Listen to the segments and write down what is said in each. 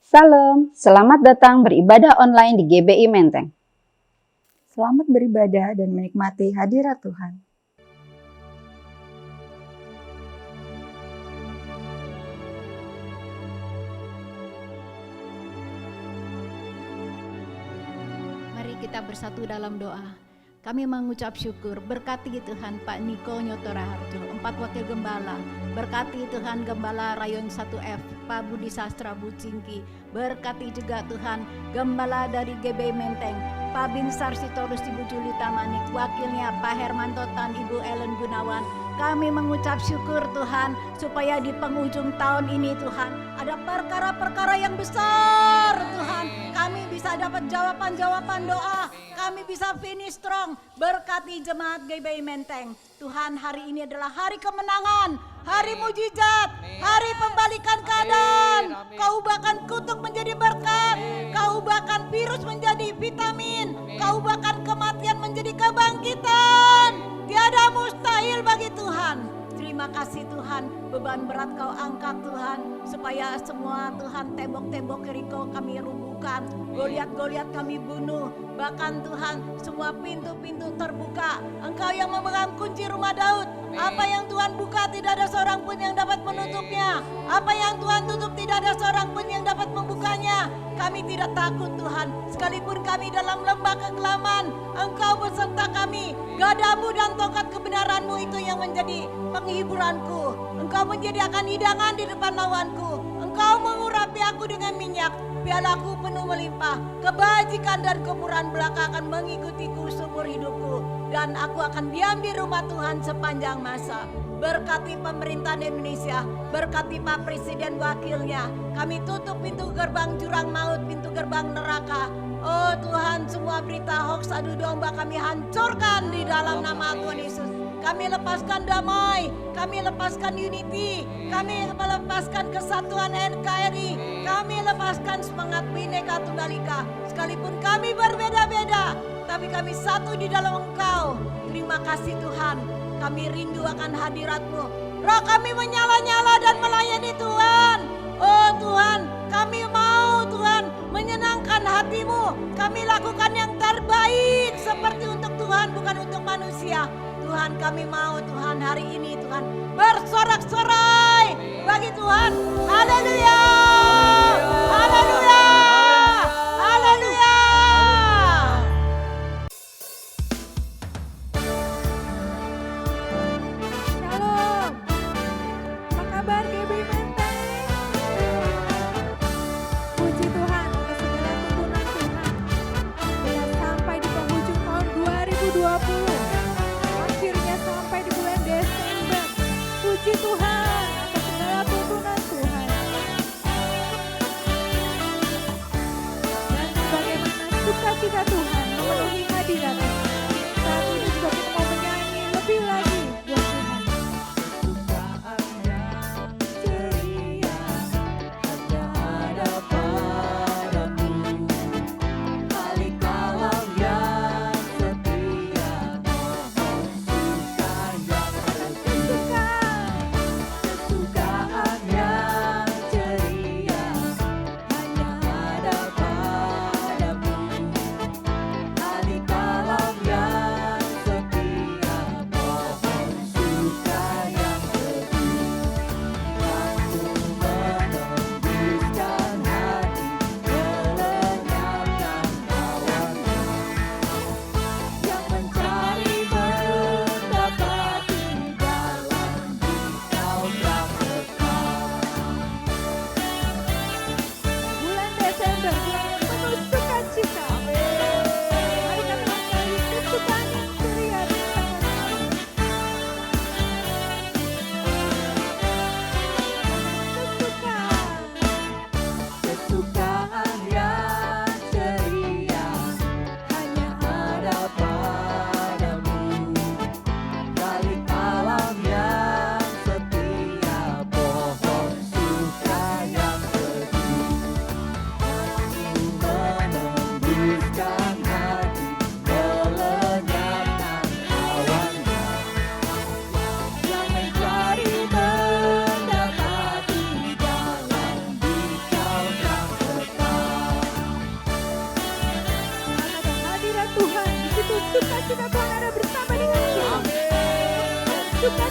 Salam, selamat datang beribadah online di GBI Menteng. Selamat beribadah dan menikmati hadirat Tuhan. Mari kita bersatu dalam doa. Kami mengucap syukur, berkati Tuhan Pak Niko Nyotora Harjo, 4 wakil gembala. Berkati Tuhan Gembala Rayon 1F, Pak Budi Sastra Bucingki. Berkati juga Tuhan Gembala dari GB Menteng, Pak Binsar Sitorus Ibu Juli Tamanik, wakilnya Pak Hermanto Tan, Ibu Ellen Gunawan. Kami mengucap syukur Tuhan, supaya di penghujung tahun ini Tuhan, ada perkara-perkara yang besar Tuhan. Kami bisa dapat jawaban-jawaban doa, kami bisa finish strong. Berkati jemaat GBI Menteng. Tuhan, hari ini adalah hari kemenangan, hari mujizat, hari pembalikan keadaan. Kau ubahkan kutuk menjadi berkat, kau ubahkan virus menjadi vitamin, kau ubahkan kematian menjadi kebangkitan. Tiada mustahil bagi Tuhan. Terima kasih Tuhan, beban berat kau angkat Tuhan, supaya semua Tuhan tembok-tembok Yeriko kami rubuhkan, Goliat-Goliat kami bunuh, bahkan Tuhan semua pintu-pintu terbuka. Engkau yang memegang kunci rumah Daud, apa yang Tuhan buka tidak ada seorang pun yang dapat menutupnya, apa yang Tuhan tutup tidak ada seorang pun yang dapat membukanya. Kami tidak takut Tuhan, sekalipun kami dalam lembah kekelaman, Engkau beserta kami. Gadamu dan tongkat kebenaranmu itu yang menjadi penghiburanku. Engkau menyediakan hidangan di depan lawanku. Engkau mengurapi aku dengan minyak, pialaku penuh melimpah. Kebajikan dan kemurahan belaka akan mengikutiku seumur hidupku, dan aku akan diam di rumah Tuhan sepanjang masa. Berkati pemerintahan Indonesia, berkati Pak Presiden wakilnya. Kami tutup pintu gerbang jurang maut, pintu gerbang neraka. Oh Tuhan, semua berita hoax adu domba kami hancurkan di dalam nama Tuhan Yesus. Kami lepaskan damai, kami lepaskan unity, kami melepaskan kesatuan NKRI, kami lepaskan semangat Bhinneka Tunggal Ika. Sekalipun kami berbeda-beda, tapi kami satu di dalam Engkau. Terima kasih Tuhan, kami rindu akan hadirat-Mu. Roh kami menyala-nyala dan melayani Tuhan. Oh Tuhan, kami mau Tuhan menyenangkan hati-Mu. Kami lakukan yang terbaik seperti untuk Tuhan, bukan untuk manusia. Tuhan, kami mau Tuhan hari ini Tuhan bersorak-sorai bagi Tuhan. Haleluya, haleluya, haleluya. Shalom, apa kabar GBI Menteng? Puji Tuhan atas segala tuntunan Tuhan. Kita sampai di penghujung tahun 2020. Akhirnya sampai di bulan Desember. Puji Tuhan atas segala tuntunan Tuhan. Dan bagaimana sukacita Tuhan memenuhi hadirat-Nya. Saat ini juga kita mau menyanyi lebih lagi buat Tuhan.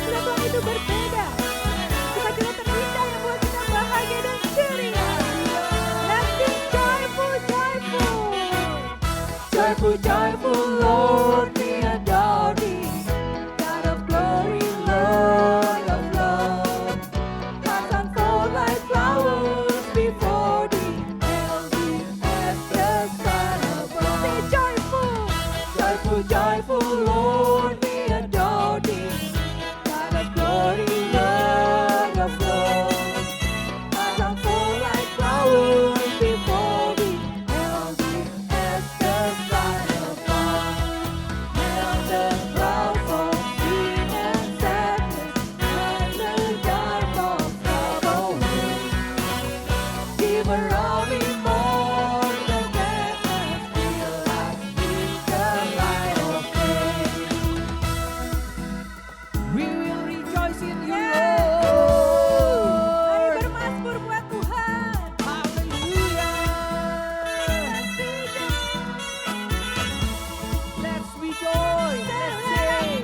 Sukacita Tuhan itu berbeda. Sukacita terindah yang buat kita bahagia dan ceria. Let's sing joyful, joyful. Joyful, joyful, Lord, we adore thee. God of glory, Lord of love. Hearts unfold like flowers before thee. Hail thee as the Son of God. Say joyful. Joyful, joyful, Lord, we adore thee. God of glory, Lord of love. Hearts unfold like flowers before thee. Hail thee as the Son of God. Hail the clouds of sin and sadness, and the dark of trouble. Giver of immortal gladness, fill us with the light of day. We will rejoice in you, Mari Lord. bermasmur buat Tuhan. Hallelujah. Let's rejoice. Let's sing.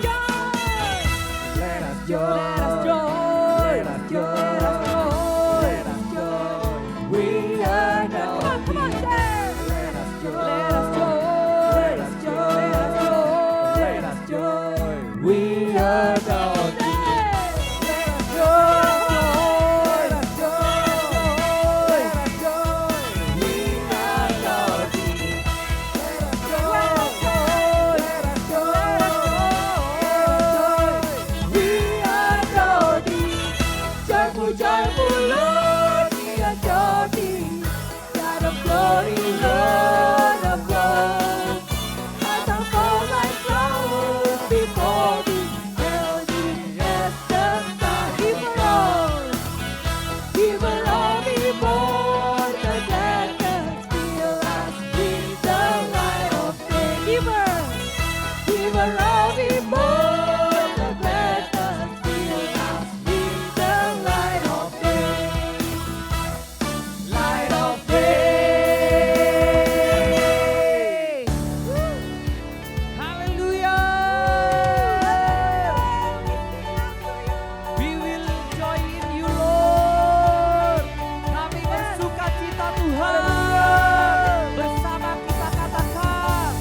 Let us joy. Let us joy. Let us joy. Let us joy. We are now. Come on, say. Let us joy. Let us joy. Let us joy. Let us joy. We are now. Let us joy. Let us joy. Let us joy. We are now. Let us joy. Let us joy. We are now. Joyful, joyful Lord, we adore thee. God of glory, Lord of love. Hearts unfold like flowers before thee. Hail thee as the Son of God. Giver of immortal gladness, fill us with the light of day. Giver of immortal gladness, fill us with the light of day. Light of day. Hallelujah. We will joy in you, Lord. Kami bersukacita Tuhan. Bersama kita katakan.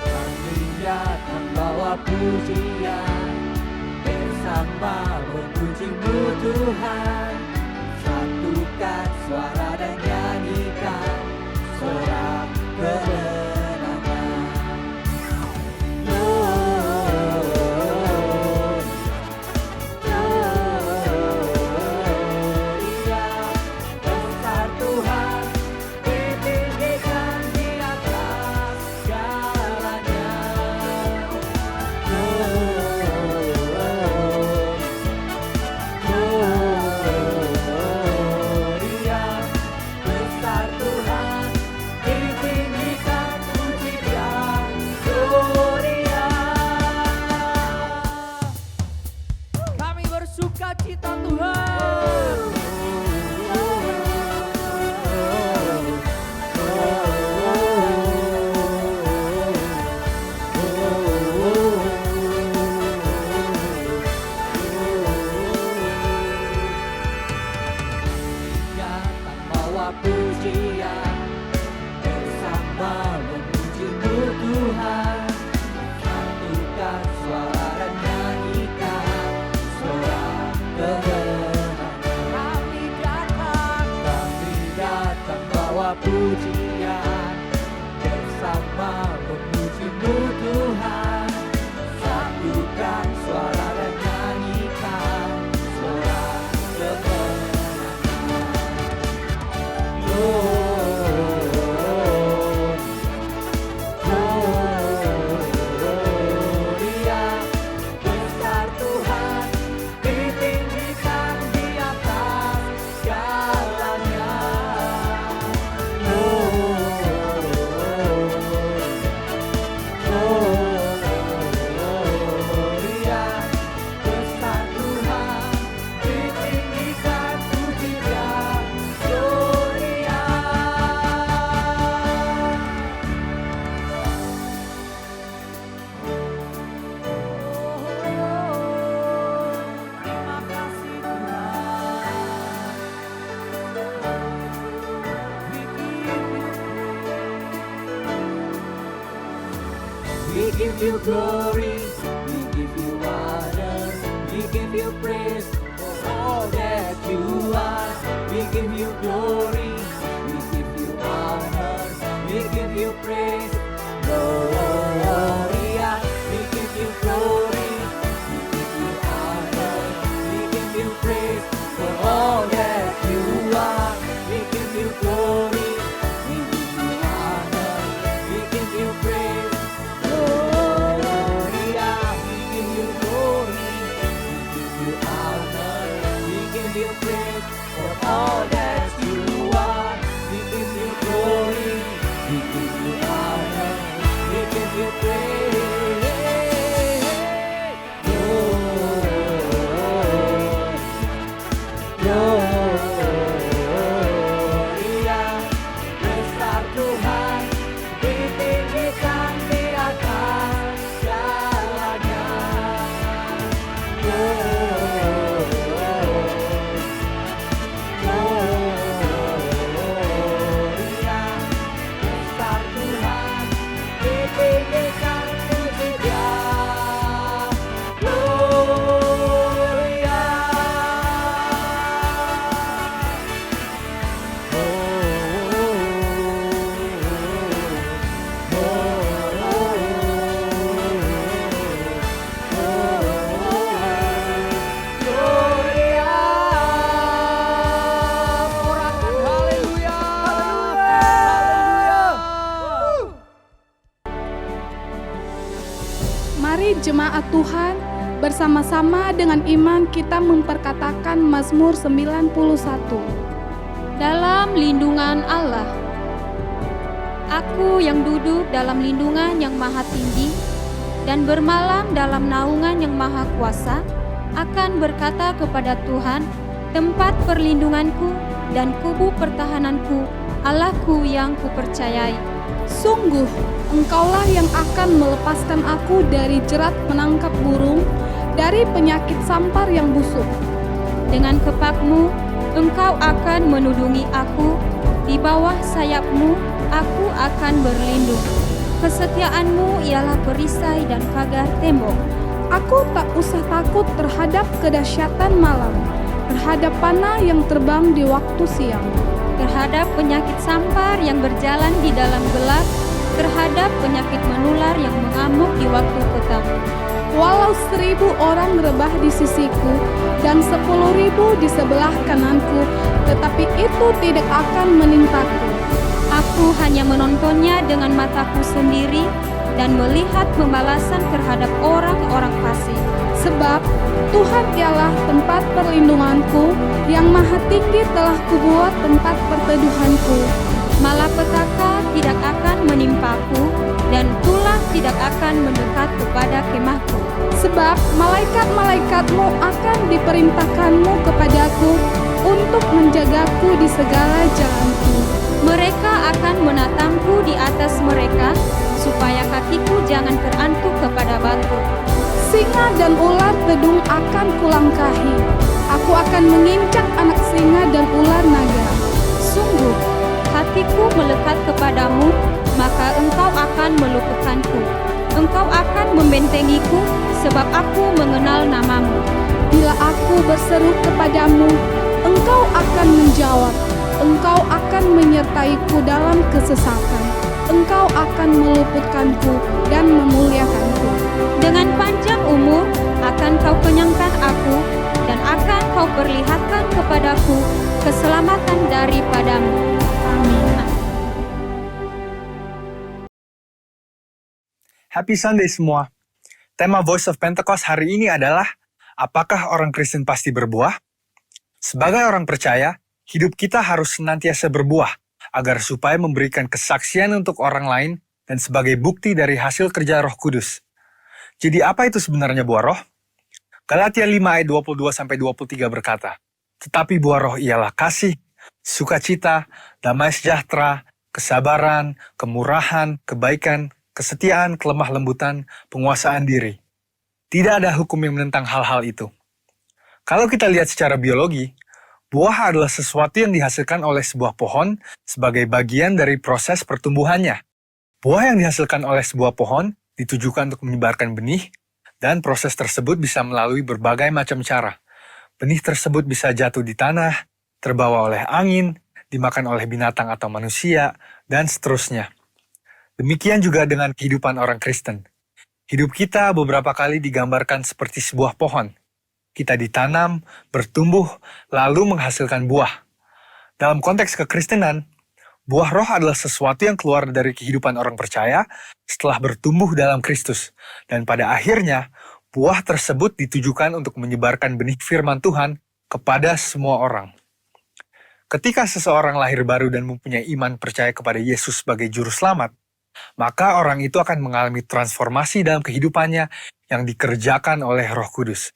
Kami datang bawa pujian, bersama memuji-Mu Tuhan. Satukan suara dan nyanyikan sorak kemenangan. Gloria, besar Tuhan, ditinggikan di atas segalanya. Gloria, besar Tuhan, ditinggikan pujian. Gloria. Kami bersukacita Tuhan. Datang bawa pujian, bersama memuji-Mu Tuhan. Satukan suara dan nyanyikan sorak kemenangan. Kami datang bawa pujian, bersama memuji-Mu Tuhan. Satukan suara dan nyanyikan sorak kemenangan. Gloria, besar Tuhan, ditinggikan di atas segalanya. Gloria. give you glory, we give you honor, we give you praise for all that you are. We give you glory, we give you honor, we give you praise. Gloria, we give you glory, we give you honor, we give you praise for all that you are. We give you glory, we give you honor, we give you praise. Gloria, we give you glory, we give you honor, we give you praise for all that you are. We give you glory, we give you honor, we give you praise. Gloria, besar Tuhan, ditinggikan di atas segalanya. Gloria, besar Tuhan, ditinggikan puji Dia. Gloria. Gloria. Sorakan haleluya. Haleluya. Mari jemaat Tuhan, bersama-sama dengan iman kita memperkatakan Mazmur 91. Dalam lindungan Allah. Aku yang duduk dalam lindungan yang maha tinggi dan bermalam dalam naungan yang maha kuasa akan berkata kepada Tuhan, tempat perlindunganku dan kubu pertahananku, Allahku yang kupercayai. Sungguh, Engkaulah yang akan melepaskan aku dari jerat menangkap burung, dari penyakit sampar yang busuk. Dengan kepakmu, Engkau akan menudungi aku, di bawah sayapmu aku akan berlindung. Kesetiaanmu ialah perisai dan pagar tembok. Aku tak usah takut terhadap kedahsyatan malam, terhadap panah yang terbang di waktu siang, Terhadap penyakit sampar yang berjalan di dalam gelap, terhadap penyakit menular yang mengamuk di waktu petang. walau 1000 orang rebah di sisiku dan 10.000 di sebelah kananku, tetapi itu tidak akan menimpaku. Aku hanya menontonnya dengan mataku sendiri dan melihat pembalasan terhadap orang-orang fasik. Sebab Tuhan ialah tempat perlindunganku, yang maha tinggi telah kubuat tempat perteduhanku. Malapetaka tidak akan menimpaku dan tulah tidak akan mendekat kepada kemahku. Sebab malaikat-malaikatmu akan diperintahkanmu kepadaku untuk menjagaku di segala jalanku. Mereka akan menatangku di atas mereka, supaya kakiku jangan terantuk kepada batu. Singa dan ular tedung akan kulangkahi. Aku akan menginjak anak singa dan ular naga. Sungguh, hatiku melekat kepadamu, maka engkau akan meluputkanku. Engkau akan membentengiku, sebab aku mengenal namamu. Bila aku berseru kepadamu, engkau akan menjawab. Engkau akan menyertaiku dalam kesesakan. Engkau akan meluputkanku dan memuliakanku. Dengan panjang umur akan kau kenyangkan aku, dan akan kau perlihatkan kepadaku keselamatan daripadamu. Amin. Happy Sunday semua. Tema Voice of Pentecost hari ini adalah, apakah orang Kristen pasti berbuah? Sebagai orang percaya, hidup kita harus senantiasa berbuah, agar supaya memberikan kesaksian untuk orang lain dan sebagai bukti dari hasil kerja Roh Kudus. Jadi apa itu sebenarnya buah roh? Galatia 5 ayat 22-23 berkata, tetapi buah roh ialah kasih, sukacita, damai sejahtera, kesabaran, kemurahan, kebaikan, kesetiaan, kelemah lembutan, penguasaan diri. Tidak ada hukum yang menentang hal-hal itu. Kalau kita lihat secara biologi, buah adalah sesuatu yang dihasilkan oleh sebuah pohon sebagai bagian dari proses pertumbuhannya. Buah yang dihasilkan oleh sebuah pohon ditujukan untuk menyebarkan benih, dan proses tersebut bisa melalui berbagai macam cara. Benih tersebut bisa jatuh di tanah, terbawa oleh angin, dimakan oleh binatang atau manusia, dan seterusnya. Demikian juga dengan kehidupan orang Kristen. Hidup kita beberapa kali digambarkan seperti sebuah pohon. Kita ditanam, bertumbuh, lalu menghasilkan buah. Dalam konteks kekristenan, buah roh adalah sesuatu yang keluar dari kehidupan orang percaya setelah bertumbuh dalam Kristus. Dan pada akhirnya, buah tersebut ditujukan untuk menyebarkan benih firman Tuhan kepada semua orang. Ketika seseorang lahir baru dan mempunyai iman percaya kepada Yesus sebagai juru selamat, maka orang itu akan mengalami transformasi dalam kehidupannya yang dikerjakan oleh Roh Kudus.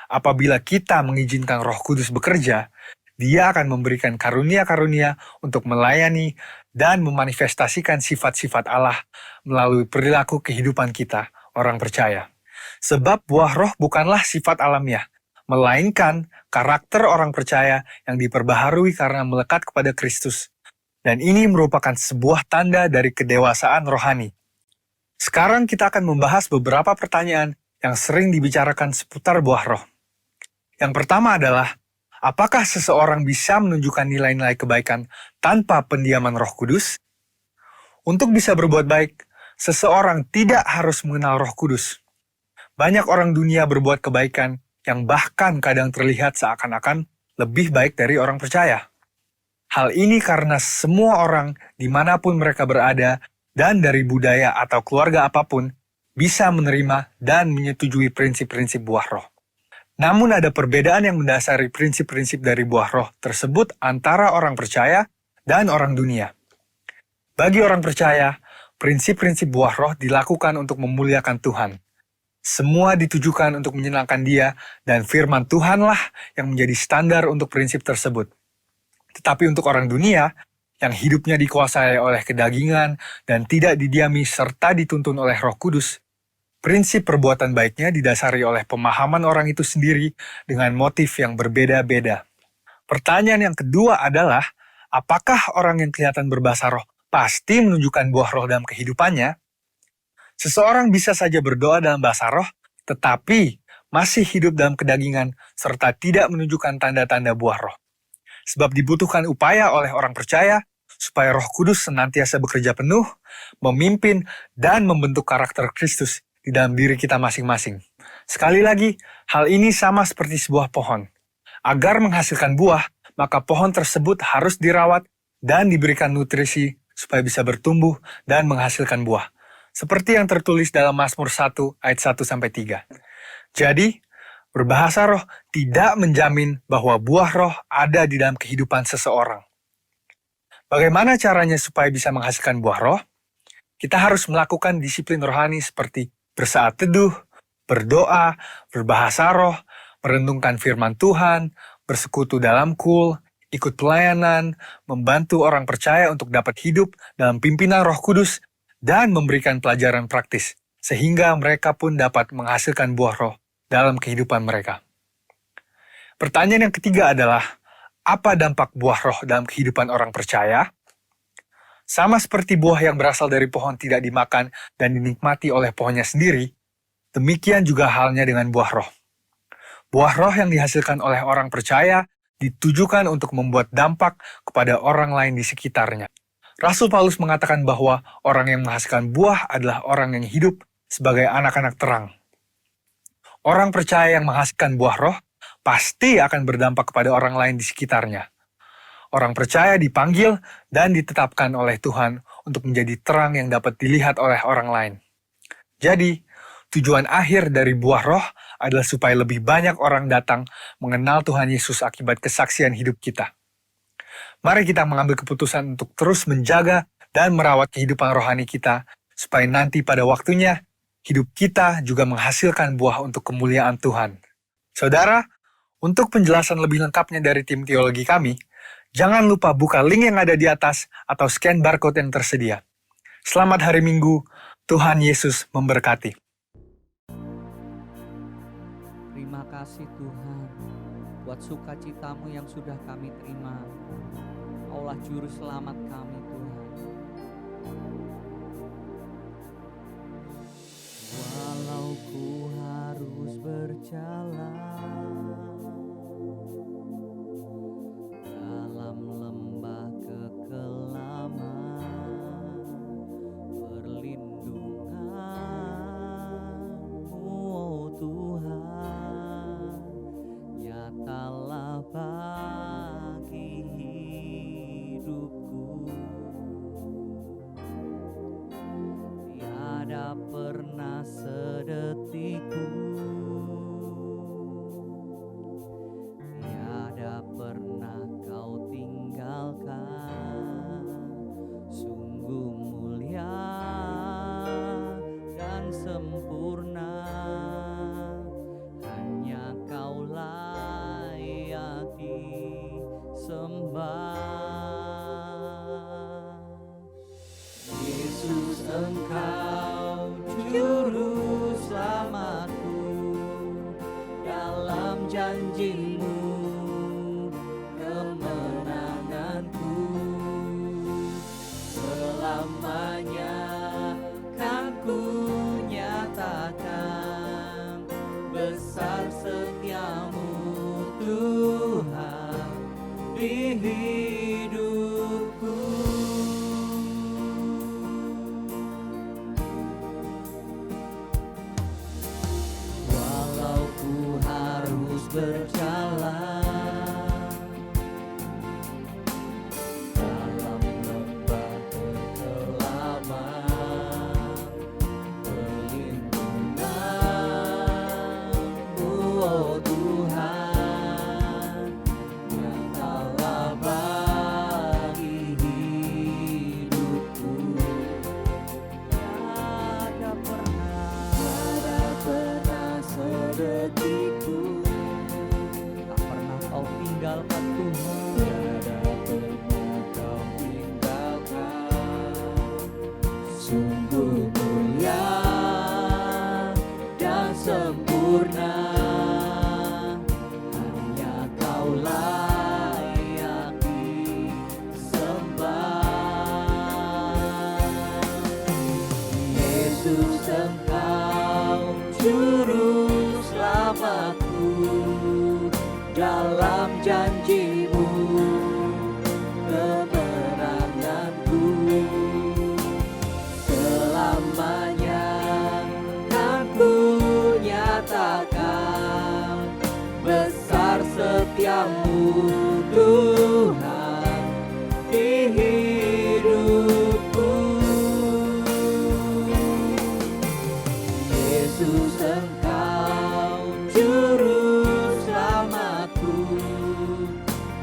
Apabila kita mengizinkan Roh Kudus bekerja, Dia akan memberikan karunia-karunia untuk melayani dan memanifestasikan sifat-sifat Allah melalui perilaku kehidupan kita, orang percaya. Sebab buah roh bukanlah sifat alamiah, melainkan karakter orang percaya yang diperbaharui karena melekat kepada Kristus. Dan ini merupakan sebuah tanda dari kedewasaan rohani. Sekarang kita akan membahas beberapa pertanyaan yang sering dibicarakan seputar buah roh. Yang pertama adalah, apakah seseorang bisa menunjukkan nilai-nilai kebaikan tanpa pendiaman Roh Kudus? Untuk bisa berbuat baik, seseorang tidak harus mengenal Roh Kudus. Banyak orang dunia berbuat kebaikan yang bahkan kadang terlihat seakan-akan lebih baik dari orang percaya. Hal ini karena semua orang dimanapun mereka berada dan dari budaya atau keluarga apapun bisa menerima dan menyetujui prinsip-prinsip buah roh. Namun ada perbedaan yang mendasari prinsip-prinsip dari buah roh tersebut antara orang percaya dan orang dunia. Bagi orang percaya, prinsip-prinsip buah roh dilakukan untuk memuliakan Tuhan. Semua ditujukan untuk menyenangkan Dia dan firman Tuhanlah yang menjadi standar untuk prinsip tersebut. Tetapi untuk orang dunia, yang hidupnya dikuasai oleh kedagingan dan tidak didiami serta dituntun oleh Roh Kudus, prinsip perbuatan baiknya didasari oleh pemahaman orang itu sendiri dengan motif yang berbeda-beda. Pertanyaan yang kedua adalah, apakah orang yang kelihatan berbahasa roh pasti menunjukkan buah roh dalam kehidupannya? Seseorang bisa saja berdoa dalam bahasa roh, tetapi masih hidup dalam kedagingan serta tidak menunjukkan tanda-tanda buah roh. Sebab dibutuhkan upaya oleh orang percaya supaya Roh Kudus senantiasa bekerja penuh, memimpin, dan membentuk karakter Kristus di dalam diri kita masing-masing. Sekali lagi, hal ini sama seperti sebuah pohon. Agar menghasilkan buah, maka pohon tersebut harus dirawat dan diberikan nutrisi supaya bisa bertumbuh dan menghasilkan buah. Seperti yang tertulis dalam Mazmur 1 ayat 1-3. Jadi, berbahasa roh tidak menjamin bahwa buah roh ada di dalam kehidupan seseorang. Bagaimana caranya supaya bisa menghasilkan buah roh? Kita harus melakukan disiplin rohani seperti bersaat teduh, berdoa, berbahasa roh, merenungkan firman Tuhan, bersekutu dalam kul, ikut pelayanan, membantu orang percaya untuk dapat hidup dalam pimpinan Roh Kudus, dan memberikan pelajaran praktis, sehingga mereka pun dapat menghasilkan buah roh dalam kehidupan mereka. Pertanyaan yang ketiga adalah, apa dampak buah roh dalam kehidupan orang percaya? Sama seperti buah yang berasal dari pohon tidak dimakan dan dinikmati oleh pohonnya sendiri, demikian juga halnya dengan buah roh. Buah roh yang dihasilkan oleh orang percaya ditujukan untuk membuat dampak kepada orang lain di sekitarnya. Rasul Paulus mengatakan bahwa orang yang menghasilkan buah adalah orang yang hidup sebagai anak-anak terang. Orang percaya yang menghasilkan buah roh pasti akan berdampak kepada orang lain di sekitarnya. Orang percaya dipanggil dan ditetapkan oleh Tuhan untuk menjadi terang yang dapat dilihat oleh orang lain. Jadi, tujuan akhir dari buah roh adalah supaya lebih banyak orang datang mengenal Tuhan Yesus akibat kesaksian hidup kita. Mari kita mengambil keputusan untuk terus menjaga dan merawat kehidupan rohani kita, supaya nanti pada waktunya, hidup kita juga menghasilkan buah untuk kemuliaan Tuhan. Saudara, untuk penjelasan lebih lengkapnya dari tim teologi kami, jangan lupa buka link yang ada di atas atau scan barcode yang tersedia. Selamat hari Minggu, Tuhan Yesus memberkati. Terima kasih Tuhan buat sukacitamu yang sudah kami terima. Kaulah juru selamat kami Tuhan. berjalan dalam lembah kekelaman, perlindungan-Mu, oh Tuhan, nyatalah bagi hidupku. Tiada pernah sedetik pun, tiada pernah Kau tinggalkan. Sungguh mulia dan sempurna, hanya Kau layak disembah. Yesus, Engkau juru selamatku, dalam janji-Mu kemenanganku. Selamanya kan ku nyatakan besar setia-Mu Tuhan di hidupku. Walau ku harus berjalan dalam lembah kekelaman, perlindungan-Mu, oh Tuhan, nyatalah bagi hidupku. Tiada pernah sedetik pun tak pernah Kau tinggalkan Tuhan. Tiada pernah Kau tinggalkan. Sungguh mulia dan sempurna, hanya Kau layak disembah. Yesus, Engkau juru selamatku, dalam janji-Mu kemenanganku. Selamanya kan ku nyatakan besar setia-Mu Tuhan di hidupku. Yesus, Engkau juru selamatku,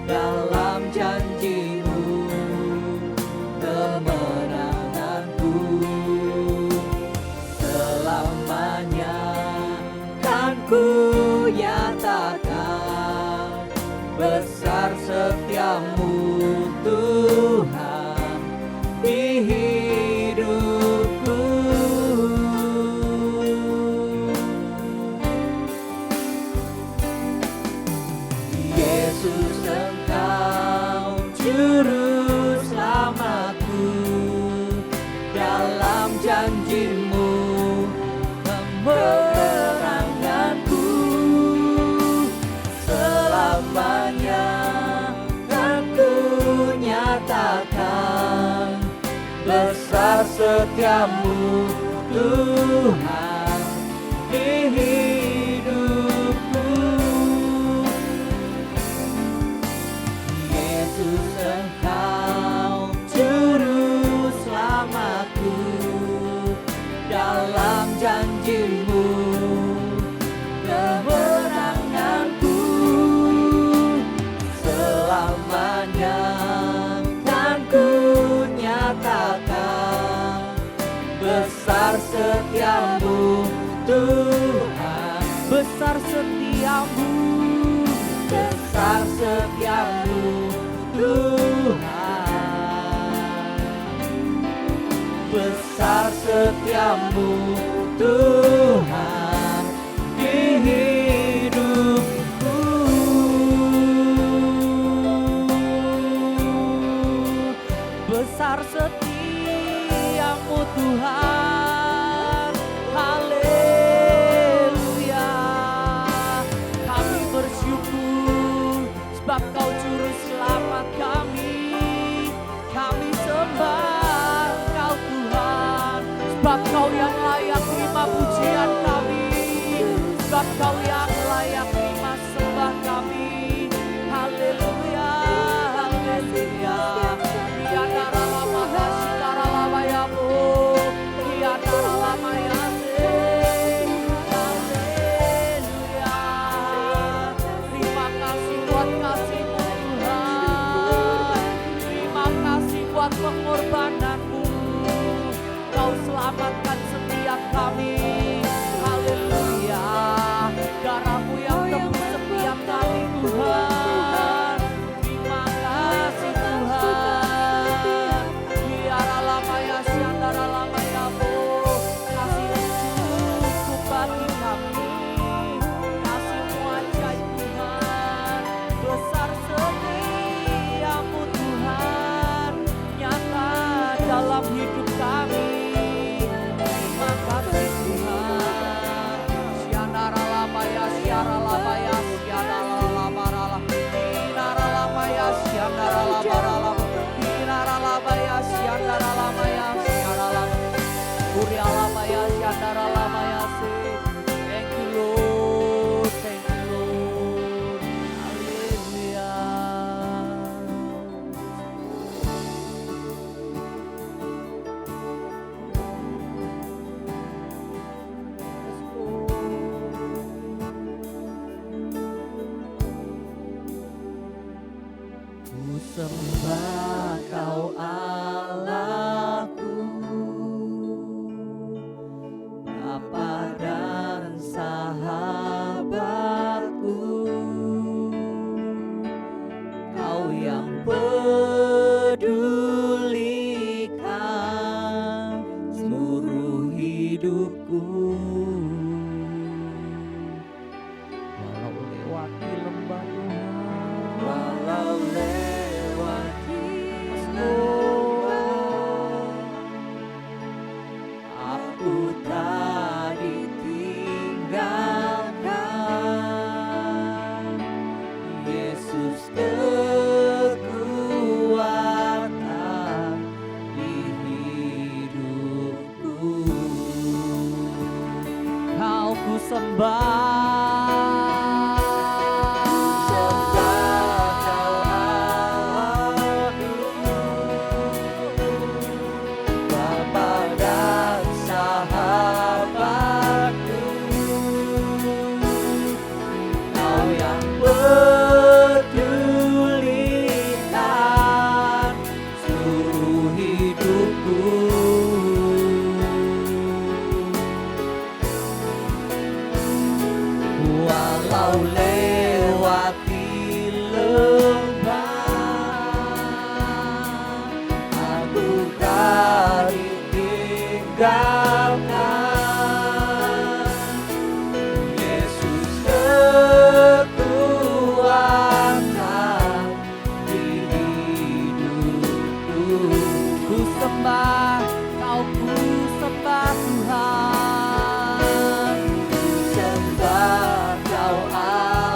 dalam janji-Mu kemenanganku. Selamanya kan ku nyatakan besar setia-Mu Tuhan di hidupku. Yesus, Engkau juru selamatku, dalam janji-Mu kemenanganku. Selamanya kan ku nyatakan besar setia-Mu Tuhan di hidupku. Yesus, Engkau juru selamatku, dalam janji-Mu kemenanganku. Selamanya kan ku nyatakan besar setia-Mu Tuhan. Besar setia-Mu, besar setia-Mu Tuhan. Besar setia-Mu Tuhan di hidupku. Besar setiamu Tuhan, haleluya. Kau yang layak terima sembah kami. Haleluya, haleluya. Diantara lama kasih tara lama ya bu, diantara lama ya se. Haleluya. Terima kasih buat kasih-Mu Tuhan. Terima kasih buat pengorbananmu. Kau selamatkan setiap kami. Haleluya. Darah-Mu yang tebus setiap kami Tuhan. Terima kasih Tuhan. Biara lama ya siandara lama ya bu. Kasih-Mu cukup bagi kami. Kasih-Mu ajaib Tuhan. Besar setiamu Tuhan. Nyata dalam hidup kami. Terima kasih Tuhan. Siandara lama ya siara lama ya siandara lama rala. Dinara lama ya siandara lama rala. Dinara lama ya siandara lama ya siara lama. Kuria lama ya siandara lama ya si. Thank you Lord, thank you Lord. Haleluya. Ku sembah Kau Allahku, Bapa dan sahabatku. Kau yang pedulikan seluruh hidupku. Walau lewati lembah Tuhan, walau lewati lembah, aku tak ditinggalkan. Yesus kekuatan di hidupku. Kau ku sembah. Walau lewati lembah, aku tak ditinggalkan. Yesus kekuatan di hidupku. Ku sembah, Kau ku sembah Tuhan. Ku sembah Kau Allah.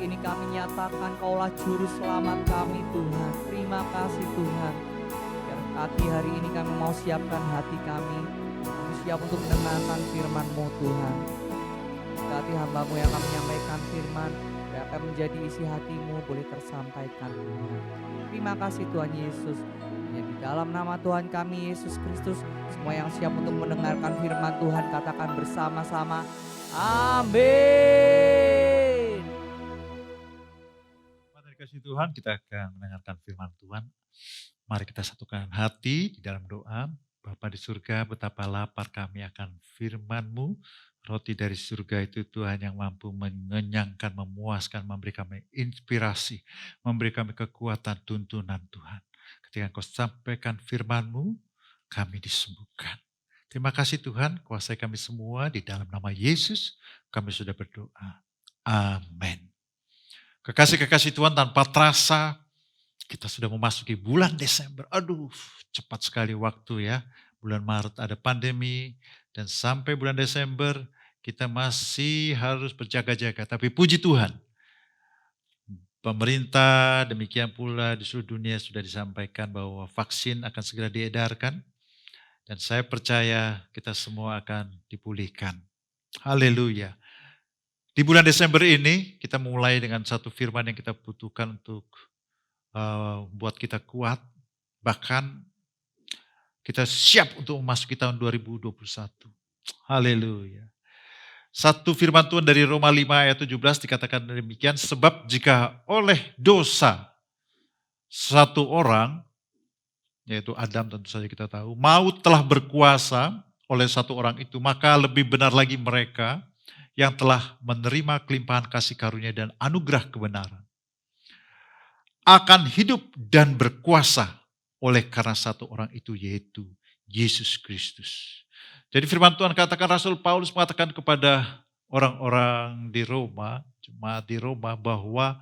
hari ini kami nyatakan Kaulah juru selamat kami Tuhan. Terima kasih Tuhan. Berkati hari ini kami mau siapkan hati kami. Kami siap untuk mendengarkan firman-Mu Tuhan. Berkati hamba-Mu yang akan menyampaikan firman, yang akan menjadi isi hati-Mu boleh tersampaikan Tuhan. Terima kasih Tuhan Yesus. Hanya di dalam nama Tuhan kami Yesus Kristus, semua yang siap untuk mendengarkan firman Tuhan katakan bersama-sama, amin. Pada kasih Tuhan, kita akan mendengarkan firman Tuhan. Mari kita satukan hati di dalam doa. Bapa di surga, betapa lapar kami akan firman-Mu. Roti dari surga itu Tuhan yang mampu mengenyangkan, memuaskan, memberi kami inspirasi, memberi kami kekuatan, tuntunan Tuhan. Ketika Engkau sampaikan firman-Mu, kami disembuhkan. Terima kasih Tuhan, kuasai kami semua di dalam nama Yesus, kami sudah berdoa. Amin. Kekasih-kekasih Tuhan, tanpa terasa kita sudah memasuki bulan Desember. Aduh, cepat sekali waktu ya. Bulan Maret ada pandemi, dan sampai bulan Desember kita masih harus berjaga-jaga. Tapi puji Tuhan, pemerintah demikian pula di seluruh dunia sudah disampaikan bahwa vaksin akan segera diedarkan. Dan saya percaya kita semua akan dipulihkan. Haleluya. Di bulan Desember ini kita mulai dengan satu firman yang kita butuhkan untuk buat kita kuat. Bahkan kita siap untuk memasuki tahun 2021. Haleluya. Satu firman Tuhan dari Roma 5 ayat 17 dikatakan demikian. Sebab jika oleh dosa satu orang, yaitu Adam tentu saja kita tahu, maut telah berkuasa oleh satu orang itu, maka lebih benar lagi mereka yang telah menerima kelimpahan kasih karunia dan anugerah kebenaran akan hidup dan berkuasa oleh karena satu orang itu, yaitu Yesus Kristus. Jadi firman Tuhan katakan, Rasul Paulus mengatakan kepada orang-orang di Roma, jemaat di Roma, bahwa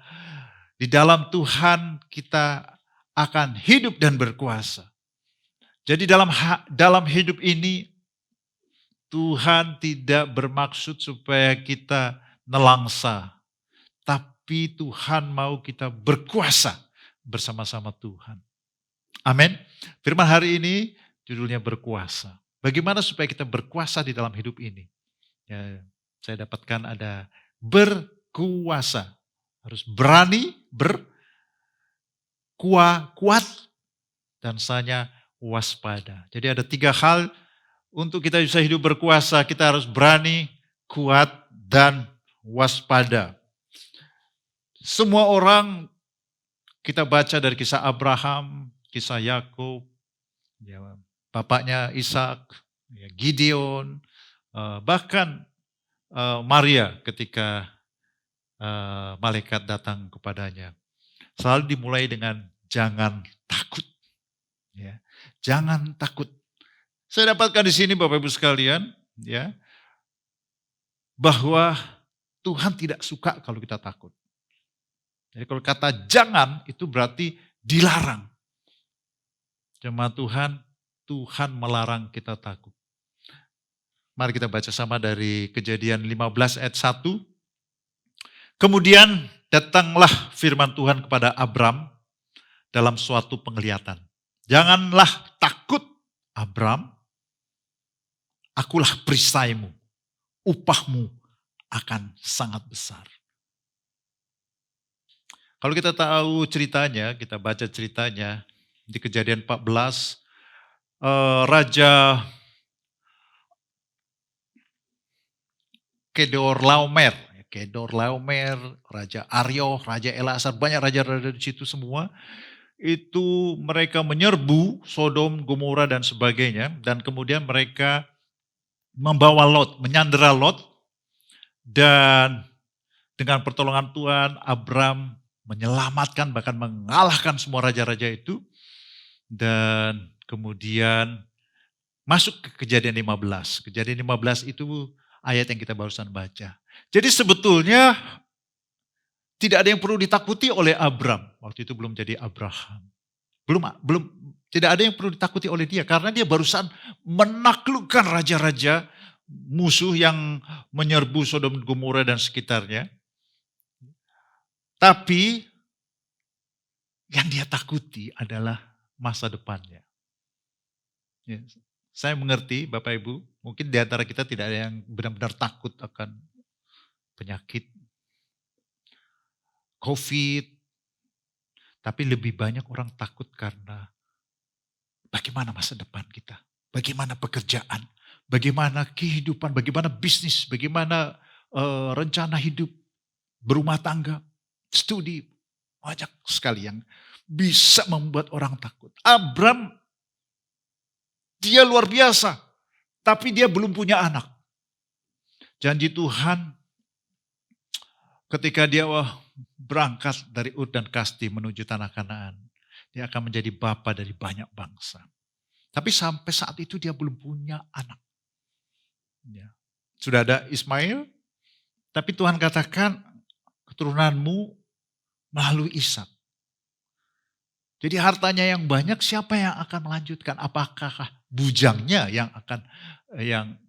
di dalam Tuhan kita akan hidup dan berkuasa. Jadi dalam hidup ini Tuhan tidak bermaksud supaya kita nelangsa, tapi Tuhan mau kita berkuasa bersama-sama Tuhan. Amin. Firman hari ini judulnya berkuasa. Bagaimana supaya kita berkuasa di dalam hidup ini? Ya, saya dapatkan ada berkuasa. Harus berani, kuat, dan misalnya waspada. Jadi ada 3 hal untuk kita bisa hidup berkuasa. Kita harus berani, kuat, dan waspada. Semua orang kita baca dari kisah Abraham, kisah Yakub, ya, bapaknya Ishak, ya, Gideon, bahkan Maria ketika malaikat datang kepadanya. Selalu dimulai dengan jangan takut. Ya, jangan takut. Saya dapatkan di sini Bapak Ibu sekalian, ya, bahwa Tuhan tidak suka kalau kita takut. Jadi kalau kata jangan itu berarti dilarang. Jemaat Tuhan, Tuhan melarang kita takut. Mari kita baca sama dari Kejadian 15 ayat 1. Kemudian datanglah firman Tuhan kepada Abram dalam suatu penglihatan. Janganlah takut Abram, akulah perisaimu, upahmu akan sangat besar. Kalau kita tahu ceritanya, kita baca ceritanya di Kejadian 14, Raja Kedorlaomer, Raja Aryo, Raja Elasar, banyak raja-raja di situ semua. Itu mereka menyerbu Sodom, Gomora dan sebagainya. Dan kemudian mereka membawa Lot, menyandera Lot. Dan dengan pertolongan Tuhan, Abram menyelamatkan, bahkan mengalahkan semua raja-raja itu. Dan kemudian masuk ke Kejadian 15. Kejadian 15 itu ayat yang kita barusan baca. Jadi sebetulnya tidak ada yang perlu ditakuti oleh Abram. Waktu itu belum jadi Abraham. Tidak ada yang perlu ditakuti oleh dia. Karena dia barusan menaklukkan raja-raja musuh yang menyerbu Sodom, Gomora dan sekitarnya. Tapi yang dia takuti adalah masa depannya. Ya, saya mengerti Bapak Ibu, mungkin di antara kita tidak ada yang benar-benar takut akan penyakit, COVID, tapi lebih banyak orang takut karena bagaimana masa depan kita, bagaimana pekerjaan, bagaimana kehidupan, bagaimana bisnis, bagaimana rencana hidup, berumah tangga, studi, banyak sekali yang bisa membuat orang takut. Abram, dia luar biasa, tapi dia belum punya anak. Janji Tuhan ketika dia berangkat dari Ur dan Kasdi menuju tanah Kanaan, dia akan menjadi bapa dari banyak bangsa. Tapi sampai saat itu dia belum punya anak. Ya. Sudah ada Ismail, tapi Tuhan katakan keturunanmu melalui Ishak. Jadi hartanya yang banyak, siapa yang akan melanjutkan? Apakah bujangnya yang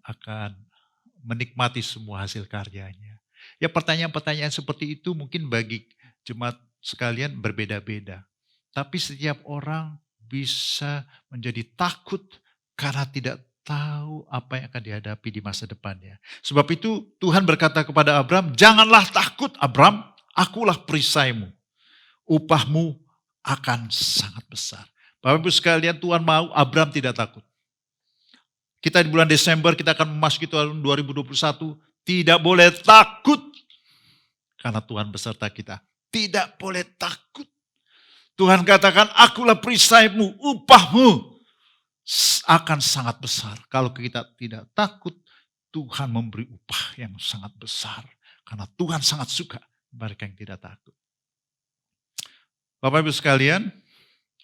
akan menikmati semua hasil karyanya? Ya, pertanyaan-pertanyaan seperti itu mungkin bagi jemaat sekalian berbeda-beda. Tapi setiap orang bisa menjadi takut karena tidak tahu apa yang akan dihadapi di masa depannya. Sebab itu Tuhan berkata kepada Abram, janganlah takut Abram, akulah perisaimu. Upahmu akan sangat besar. Bapak Ibu sekalian, Tuhan mau Abram tidak takut. Kita di bulan Desember, kita akan memasuki tahun 2021, tidak boleh takut. Karena Tuhan beserta kita. Tidak boleh takut. Tuhan katakan, akulah perisaimu, upahmu akan sangat besar. Kalau kita tidak takut, Tuhan memberi upah yang sangat besar. Karena Tuhan sangat suka mereka yang tidak takut. Bapak Ibu sekalian,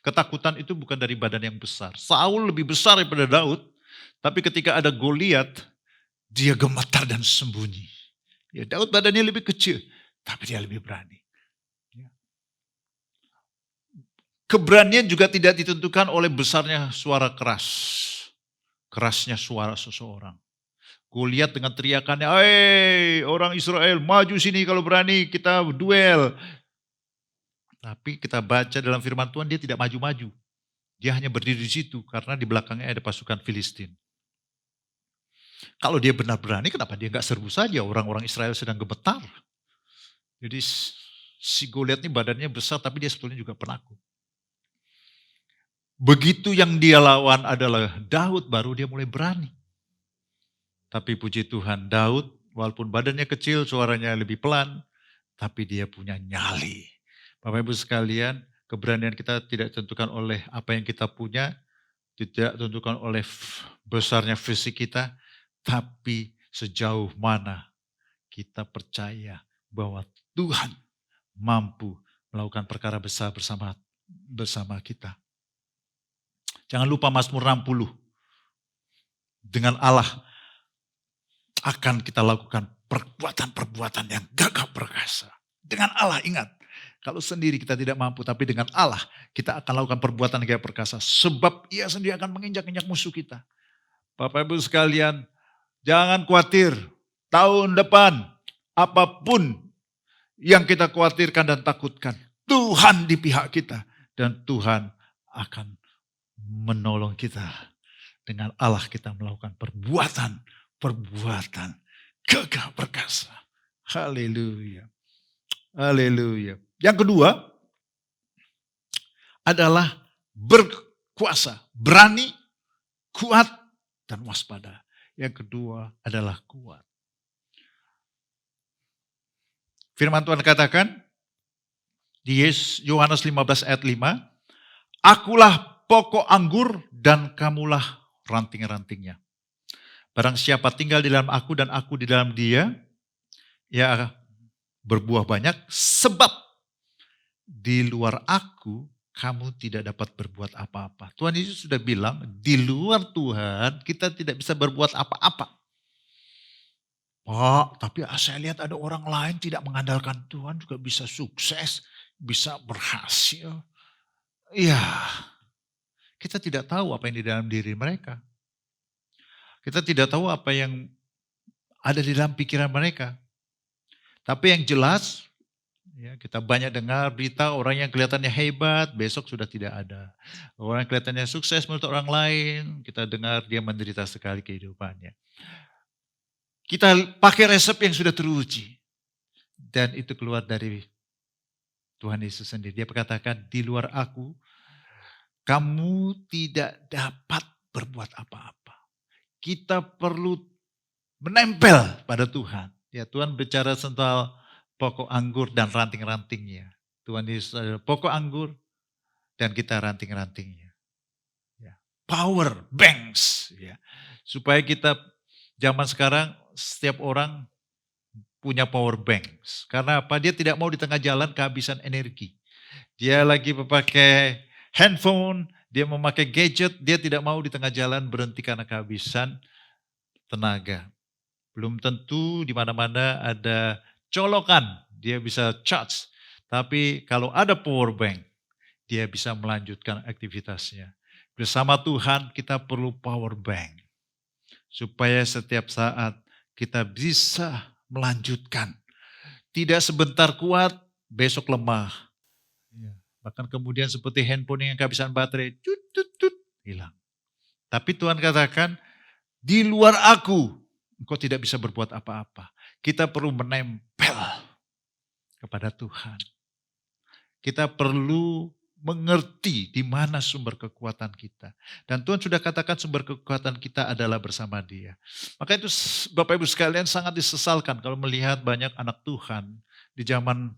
ketakutan itu bukan dari badan yang besar. Saul lebih besar daripada Daud, tapi ketika ada Goliat, dia gemetar dan sembunyi. Ya, Daud badannya lebih kecil, tapi dia lebih berani. Ya. Keberanian juga tidak ditentukan oleh besarnya suara keras, kerasnya suara seseorang. Goliat dengan teriakannya, "Hei orang Israel, maju sini kalau berani, kita duel." Tapi kita baca dalam firman Tuhan, dia tidak maju-maju. Dia hanya berdiri di situ karena di belakangnya ada pasukan Filistin. Kalau dia benar berani, kenapa dia nggak serbu saja? Orang-orang Israel sedang gemetar. Jadi si Goliat ini badannya besar, tapi dia sebetulnya juga penakut. Begitu yang dia lawan adalah Daud, baru dia mulai berani. Tapi puji Tuhan, Daud walaupun badannya kecil, suaranya lebih pelan, tapi dia punya nyali. Bapak Ibu sekalian, keberanian kita tidak ditentukan oleh apa yang kita punya, tidak ditentukan oleh besarnya fisik kita, tapi sejauh mana kita percaya bahwa Tuhan mampu melakukan perkara besar bersama kita. Jangan lupa Mazmur 60. Dengan Allah akan kita lakukan perbuatan-perbuatan yang gagah perkasa. Dengan Allah, ingat. Kalau sendiri kita tidak mampu, tapi dengan Allah kita akan lakukan perbuatan yang gagah perkasa. Sebab ia sendiri akan menginjak-injak musuh kita. Bapak Ibu sekalian, jangan khawatir. Tahun depan, apapun yang kita khawatirkan dan takutkan, Tuhan di pihak kita. Dan Tuhan akan menolong kita. Dengan Allah kita melakukan perbuatan gagah perkasa. Haleluya. Haleluya. Yang kedua adalah berkuasa, berani, kuat, dan waspada. Yang kedua adalah kuat. Firman Tuhan katakan di Yohanes 15 ayat 5, akulah pokok anggur dan kamulah ranting-rantingnya. Barang siapa tinggal di dalam aku dan aku di dalam dia, ia berbuah banyak, sebab di luar aku kamu tidak dapat berbuat apa-apa. Tuhan Yesus sudah bilang, di luar Tuhan kita tidak bisa berbuat apa-apa. Pak, tapi saya lihat ada orang lain tidak mengandalkan Tuhan juga bisa sukses, bisa berhasil. Iya, kita tidak tahu apa yang di dalam diri mereka. Kita tidak tahu apa yang ada di dalam pikiran mereka. Tapi yang jelas, Ya, kita banyak dengar berita orang yang kelihatannya hebat, besok sudah tidak ada. Orang yang kelihatannya sukses menurut orang lain, kita dengar dia menderita sekali kehidupannya. Kita pakai resep yang sudah teruji. Dan itu keluar dari Tuhan Yesus sendiri. Dia berkatakan, di luar aku, kamu tidak dapat berbuat apa-apa. Kita perlu menempel pada Tuhan. Ya, Tuhan bicara tentang pokok anggur dan ranting-rantingnya. Tuhan Yesus adalah pokok anggur dan kita ranting-rantingnya. Ya. Power banks. Ya. Supaya kita zaman sekarang setiap orang punya power banks. Karena apa? Dia tidak mau di tengah jalan kehabisan energi. Dia lagi memakai handphone, dia memakai gadget, dia tidak mau di tengah jalan berhenti karena kehabisan tenaga. Belum tentu di mana-mana ada colokan, dia bisa charge. Tapi kalau ada power bank, dia bisa melanjutkan aktivitasnya. Bersama Tuhan kita perlu power bank. Supaya setiap saat kita bisa melanjutkan. Tidak sebentar kuat, besok lemah. Bahkan kemudian seperti handphone yang kehabisan baterai, hilang. Tapi Tuhan katakan, di luar aku, engkau tidak bisa berbuat apa-apa. Kita perlu menempel kepada Tuhan. Kita perlu mengerti di mana sumber kekuatan kita. Dan Tuhan sudah katakan sumber kekuatan kita adalah bersama Dia. Maka itu Bapak Ibu sekalian sangat disesalkan kalau melihat banyak anak Tuhan di zaman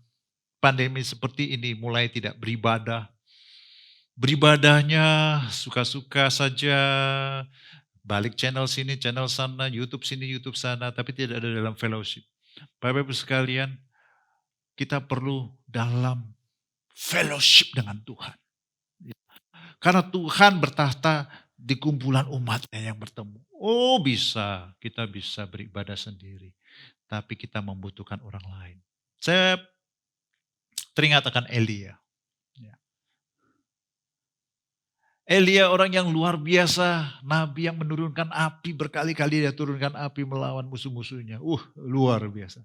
pandemi seperti ini mulai tidak beribadah. Beribadahnya suka-suka saja, balik channel sini, channel sana, YouTube sini, YouTube sana, tapi tidak ada dalam fellowship. Bapak Ibu sekalian, kita perlu dalam fellowship dengan Tuhan. Karena Tuhan bertahta di kumpulan umatnya yang bertemu. Oh bisa, kita bisa beribadah sendiri. Tapi kita membutuhkan orang lain. Saya teringat akan Elia. Elia orang yang luar biasa, nabi yang menurunkan api, berkali-kali dia turunkan api melawan musuh-musuhnya. Luar biasa.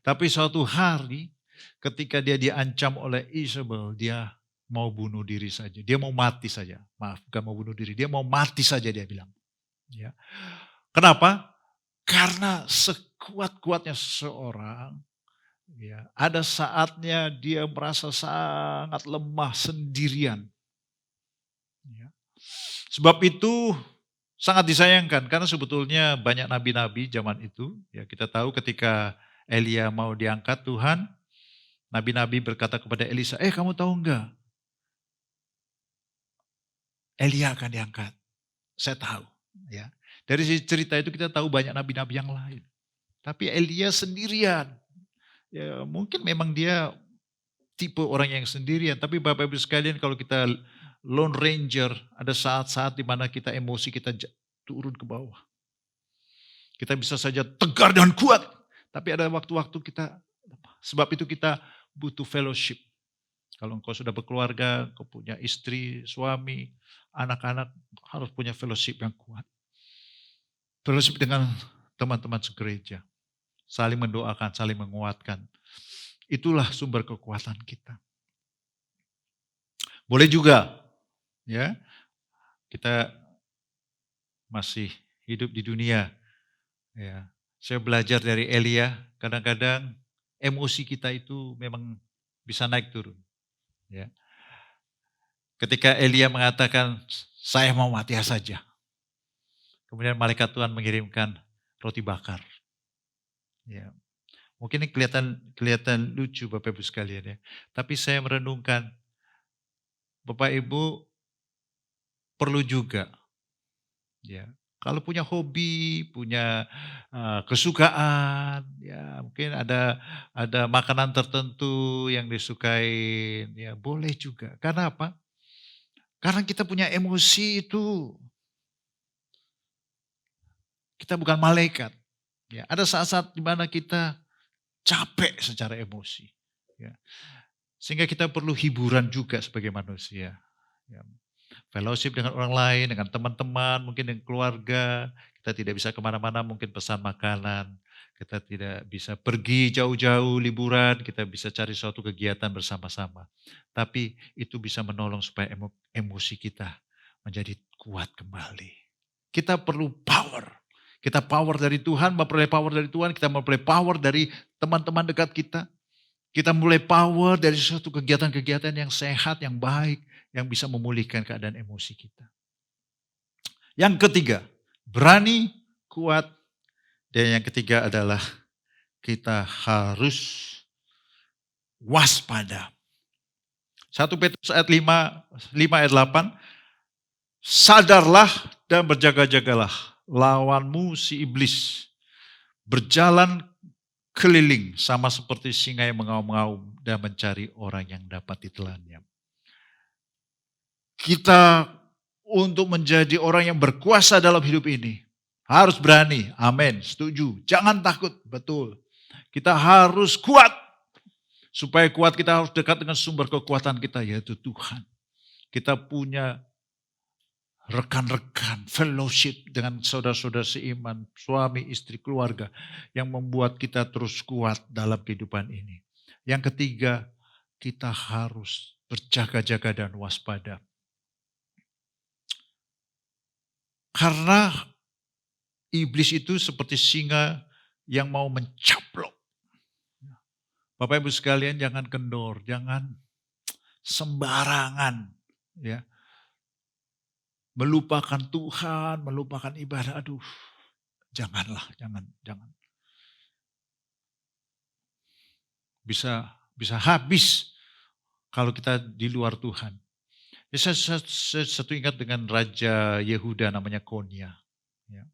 Tapi suatu hari ketika dia diancam oleh Isabel, dia mau bunuh diri saja. Dia mau mati saja. Maaf, bukan mau bunuh diri, dia mau mati saja dia bilang. Ya. Kenapa? Karena sekuat-kuatnya seseorang, ya, ada saatnya dia merasa sangat lemah sendirian. Ya. Sebab itu sangat disayangkan karena sebetulnya banyak nabi-nabi zaman itu. Ya, kita tahu ketika Elia mau diangkat Tuhan, nabi-nabi berkata kepada Elisa, kamu tahu enggak? Elia akan diangkat. Saya tahu. Ya. Dari cerita itu kita tahu banyak nabi-nabi yang lain. Tapi Elia sendirian. Ya, mungkin memang dia tipe orang yang sendirian. Tapi Bapak Ibu sekalian kalau kita Lone Ranger, ada saat-saat di mana kita emosi kita turun ke bawah. Kita bisa saja tegar dan kuat, tapi ada waktu-waktu kita, sebab itu kita butuh fellowship. Kalau engkau sudah berkeluarga, engkau punya istri, suami, anak-anak, harus punya fellowship yang kuat. Fellowship dengan teman-teman segereja, saling mendoakan, saling menguatkan. Itulah sumber kekuatan kita. Boleh juga, ya, kita masih hidup di dunia. Ya, saya belajar dari Elia, kadang-kadang emosi kita itu memang bisa naik turun. Ya. Ketika Elia mengatakan, saya mau mati saja. Kemudian malaikat Tuhan mengirimkan roti bakar. Ya. Mungkin ini kelihatan lucu Bapak Ibu sekalian ya. Tapi saya merenungkan, Bapak Ibu perlu juga, ya, kalau punya hobi, punya kesukaan, ya mungkin ada makanan tertentu yang disukai, ya boleh juga. Karena apa? Karena kita punya emosi itu, kita bukan malaikat. Ya, ada saat-saat di mana kita capek secara emosi. Ya. Sehingga kita perlu hiburan juga sebagai manusia. Ya. Fellowship dengan orang lain, dengan teman-teman, mungkin dengan keluarga. Kita tidak bisa kemana-mana, mungkin pesan makanan. Kita tidak bisa pergi jauh-jauh liburan, kita bisa cari suatu kegiatan bersama-sama. Tapi itu bisa menolong supaya emosi kita menjadi kuat kembali. Kita perlu power. Kita power dari Tuhan, memperoleh power dari Tuhan, kita memperoleh power dari teman-teman dekat kita. Kita mulai power dari suatu kegiatan-kegiatan yang sehat, yang baik, yang bisa memulihkan keadaan emosi kita. Yang ketiga, berani, kuat. Dan yang ketiga adalah kita harus waspada. 1 Petrus ayat 5 ayat 8. Sadarlah dan berjaga-jagalah. Lawanmu si iblis berjalan keliling sama seperti singa yang mengaum-ngaum dan mencari orang yang dapat ditelannya. Kita untuk menjadi orang yang berkuasa dalam hidup ini harus berani. Amin, setuju. Jangan takut, betul. Kita harus kuat. Supaya kuat kita harus dekat dengan sumber kekuatan kita, yaitu Tuhan. Kita punya rekan-rekan, fellowship dengan saudara-saudara seiman, suami, istri, keluarga, yang membuat kita terus kuat dalam kehidupan ini. Yang ketiga, kita harus berjaga-jaga dan waspada. Karena iblis itu seperti singa yang mau mencaplok. Bapak Ibu sekalian, jangan kendor, jangan sembarangan, ya. Melupakan Tuhan, melupakan ibadah. Aduh, janganlah, jangan. Bisa habis kalau kita di luar Tuhan. Ya, saya satu ingat dengan Raja Yehuda namanya Konya. Ya.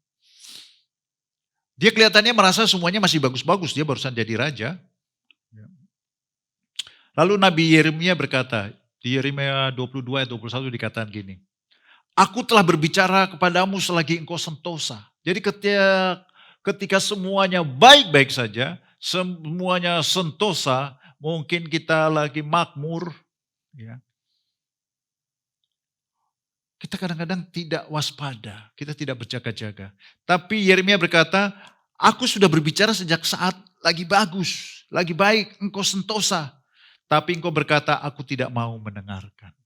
Dia kelihatannya merasa semuanya masih bagus-bagus, dia barusan jadi raja. Ya. Lalu Nabi Yeremia berkata, di Yeremia 22 ayat 21 dikatakan gini, aku telah berbicara kepadamu selagi engkau sentosa. Jadi ketika semuanya baik-baik saja, semuanya sentosa, mungkin kita lagi makmur, ya. Kita kadang-kadang tidak waspada, kita tidak berjaga-jaga. Tapi Yeremia berkata, aku sudah berbicara sejak saat lagi bagus, lagi baik, engkau sentosa. Tapi engkau berkata, aku tidak mau mendengarkan.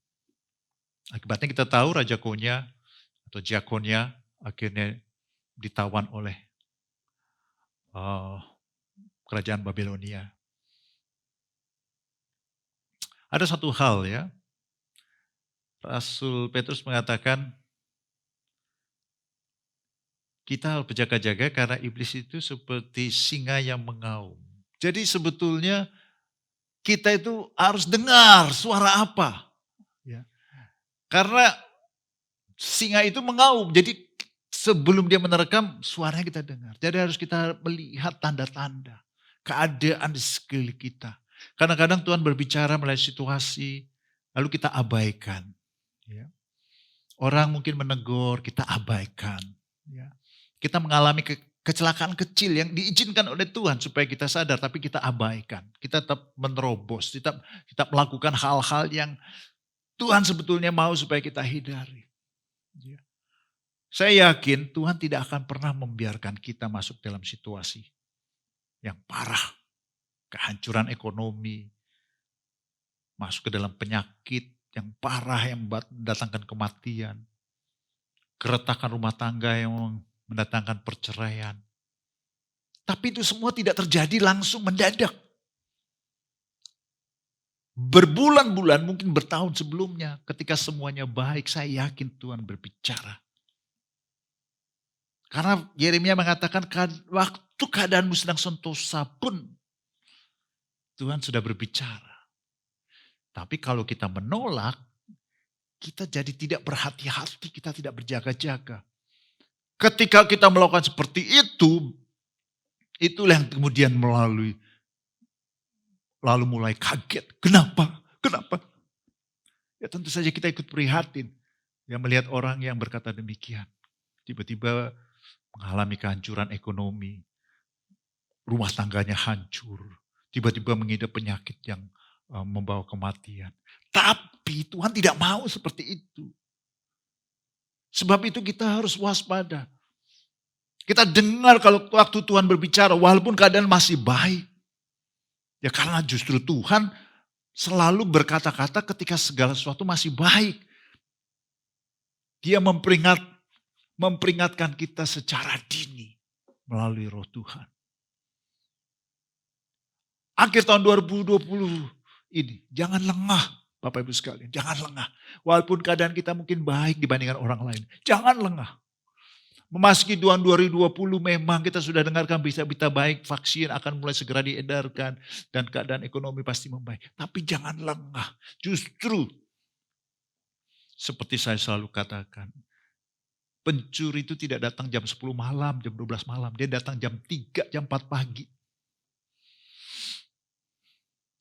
Akibatnya kita tahu Raja Konya atau Jekonia akhirnya ditawan oleh kerajaan Babilonia. Ada satu hal ya, Rasul Petrus mengatakan kita harus berjaga-jaga karena iblis itu seperti singa yang mengaum. Jadi sebetulnya kita itu harus dengar suara apa. Ya. Karena singa itu mengaum, jadi sebelum dia menerkam suaranya kita dengar. Jadi harus kita melihat tanda-tanda keadaan di sekeliling kita. Kadang-kadang Tuhan berbicara melalui situasi, lalu kita abaikan. Ya. Orang mungkin menegur, kita abaikan. Ya. Kita mengalami kecelakaan kecil yang diizinkan oleh Tuhan supaya kita sadar, tapi kita abaikan. Kita tetap menerobos, kita melakukan hal-hal yang Tuhan sebetulnya mau supaya kita hindari. Ya. Saya yakin Tuhan tidak akan pernah membiarkan kita masuk dalam situasi yang parah. Kehancuran ekonomi, masuk ke dalam penyakit yang parah yang mendatangkan kematian. Keretakan rumah tangga yang mendatangkan perceraian. Tapi itu semua tidak terjadi langsung mendadak. Berbulan-bulan, mungkin bertahun sebelumnya, ketika semuanya baik, saya yakin Tuhan berbicara. Karena Yeremia mengatakan waktu keadaanmu sedang sentosa pun Tuhan sudah berbicara. Tapi kalau kita menolak, kita jadi tidak berhati-hati, kita tidak berjaga-jaga. Ketika kita melakukan seperti itu, itulah yang kemudian lalu mulai kaget. Kenapa? Ya tentu saja kita ikut prihatin. Ya melihat orang yang berkata demikian. Tiba-tiba mengalami kehancuran ekonomi. Rumah tangganya hancur. Tiba-tiba mengidap penyakit yang membawa kematian. Tapi Tuhan tidak mau seperti itu. Sebab itu kita harus waspada. Kita dengar kalau waktu Tuhan berbicara walaupun keadaan masih baik. Ya karena justru Tuhan selalu berkata-kata ketika segala sesuatu masih baik. Dia memperingatkan kita secara dini melalui Roh Tuhan. Akhir tahun 2020 ini, jangan lengah Bapak Ibu sekalian, jangan lengah. Walaupun keadaan kita mungkin baik dibandingkan orang lain, jangan lengah. Memasuki tahun 2020 memang kita sudah dengarkan berita-berita baik, vaksin akan mulai segera diedarkan dan keadaan ekonomi pasti membaik. Tapi jangan lengah, justru seperti saya selalu katakan, pencuri itu tidak datang jam 10 malam, jam 12 malam, dia datang jam 3, jam 4 pagi.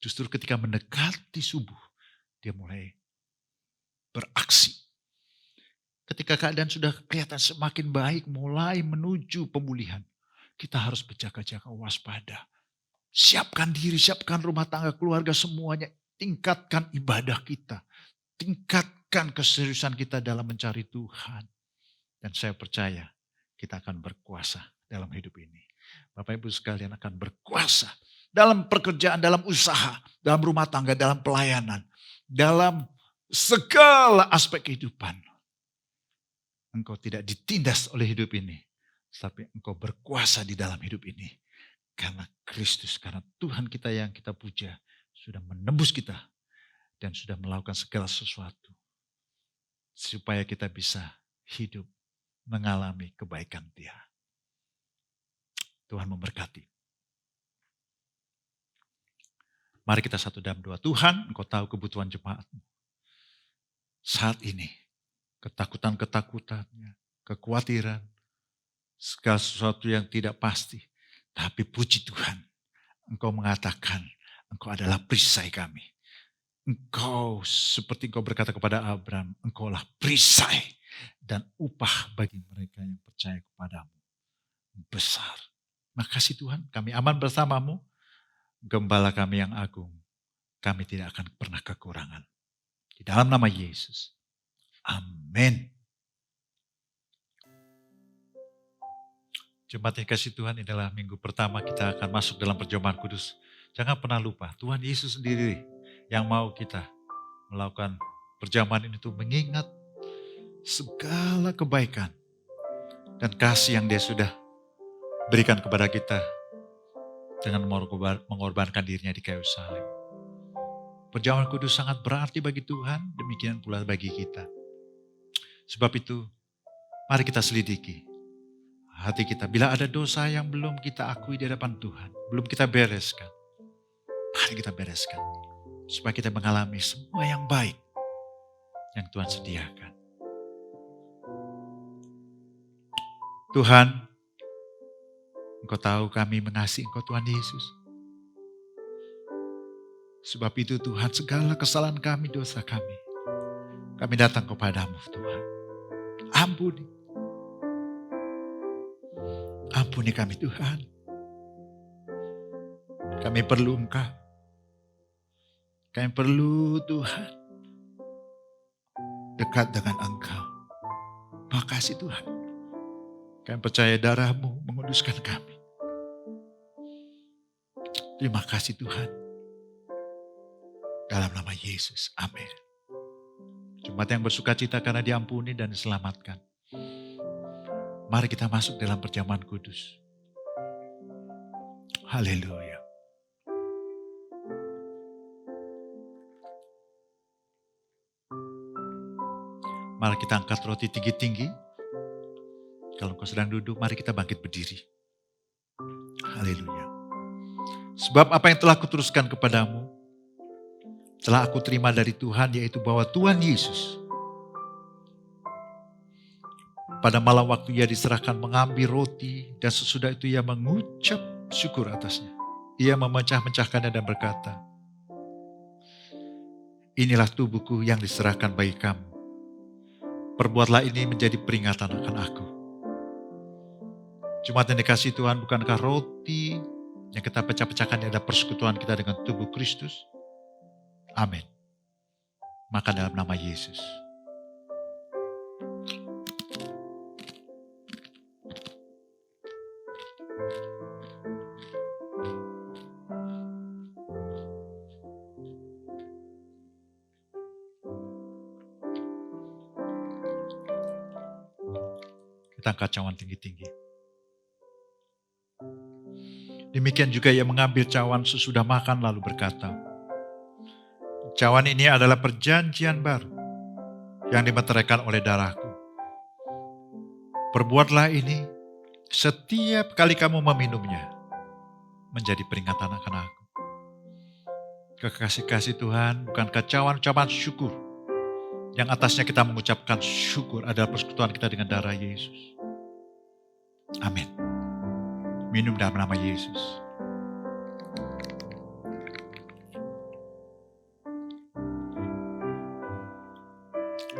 Justru ketika mendekati subuh, dia mulai beraksi. Ketika keadaan sudah kelihatan semakin baik, mulai menuju pemulihan. Kita harus berjaga-jaga, waspada. Siapkan diri, siapkan rumah tangga, keluarga semuanya. Tingkatkan ibadah kita. Tingkatkan keseriusan kita dalam mencari Tuhan. Dan saya percaya kita akan berkuasa dalam hidup ini. Bapak Ibu sekalian akan berkuasa dalam pekerjaan, dalam usaha, dalam rumah tangga, dalam pelayanan. Dalam segala aspek kehidupan. Engkau tidak ditindas oleh hidup ini. Tapi engkau berkuasa di dalam hidup ini. Karena Kristus, karena Tuhan kita yang kita puja. Sudah menembus kita. Dan sudah melakukan segala sesuatu. Supaya kita bisa hidup. Mengalami kebaikan Dia. Tuhan memberkati. Mari kita satu dalam doa. Tuhan, Engkau tahu kebutuhan jemaat-Mu. Saat ini. Ketakutan-ketakutannya, kekhawatiran, segala sesuatu yang tidak pasti. Tapi puji Tuhan, Engkau mengatakan, Engkau adalah perisai kami. Engkau seperti Engkau berkata kepada Abraham, Engkaulah perisai dan upah bagi mereka yang percaya kepadamu. Besar. Makasih Tuhan, kami aman bersamamu. Gembala kami yang agung, kami tidak akan pernah kekurangan. Di dalam nama Yesus. Amin. Jemaat yang kasih Tuhan, inilah minggu pertama kita akan masuk dalam perjamuan kudus. Jangan pernah lupa, Tuhan Yesus sendiri yang mau kita melakukan perjamuan ini tuh mengingat segala kebaikan dan kasih yang Dia sudah berikan kepada kita dengan mengorbankan dirinya di kayu salib. Perjamuan kudus sangat berarti bagi Tuhan, demikian pula bagi kita. Sebab itu, mari kita selidiki hati kita. Bila ada dosa yang belum kita akui di hadapan Tuhan, belum kita bereskan, mari kita bereskan. Supaya kita mengalami semua yang baik yang Tuhan sediakan. Tuhan, Engkau tahu kami mengasihi Engkau Tuhan Yesus. Sebab itu Tuhan, segala kesalahan kami, dosa kami datang kepadamu Tuhan. Ampuni. Ampuni kami Tuhan. Kami perlu Engkau. Kami perlu Tuhan. Dekat dengan Engkau. Makasih Tuhan. Kami percaya darah-Mu menguduskan kami. Terima kasih Tuhan. Dalam nama Yesus. Amin. Jemaat yang bersuka cita karena diampuni dan diselamatkan. Mari kita masuk dalam perjamuan kudus. Haleluya. Mari kita angkat roti tinggi-tinggi. Kalau engkau sedang duduk, mari kita bangkit berdiri. Haleluya. Sebab apa yang telah kuteruskan kepadamu, telah aku terima dari Tuhan, yaitu bahwa Tuhan Yesus pada malam waktu Ia diserahkan mengambil roti, dan sesudah itu Ia mengucap syukur atasnya. Ia memecah-mecahkannya dan berkata, inilah tubuhku yang diserahkan bagi kamu. Perbuatlah ini menjadi peringatan akan aku. Jemaat yang dikasihi Tuhan, bukankah roti yang kita pecah-pecahkan adalah persekutuan kita dengan tubuh Kristus? Amin. Makan dalam nama Yesus. Kita angkat cawan tinggi-tinggi. Demikian juga ia mengambil cawan sesudah makan lalu berkata, cawan ini adalah perjanjian baru yang dimeteraikan oleh darahku. Perbuatlah ini setiap kali kamu meminumnya, menjadi peringatan akan aku. Kekasih-kasih Tuhan, bukankah cawan-cawan syukur yang atasnya kita mengucapkan syukur adalah persekutuan kita dengan darah Yesus. Amin. Minum dalam nama Yesus.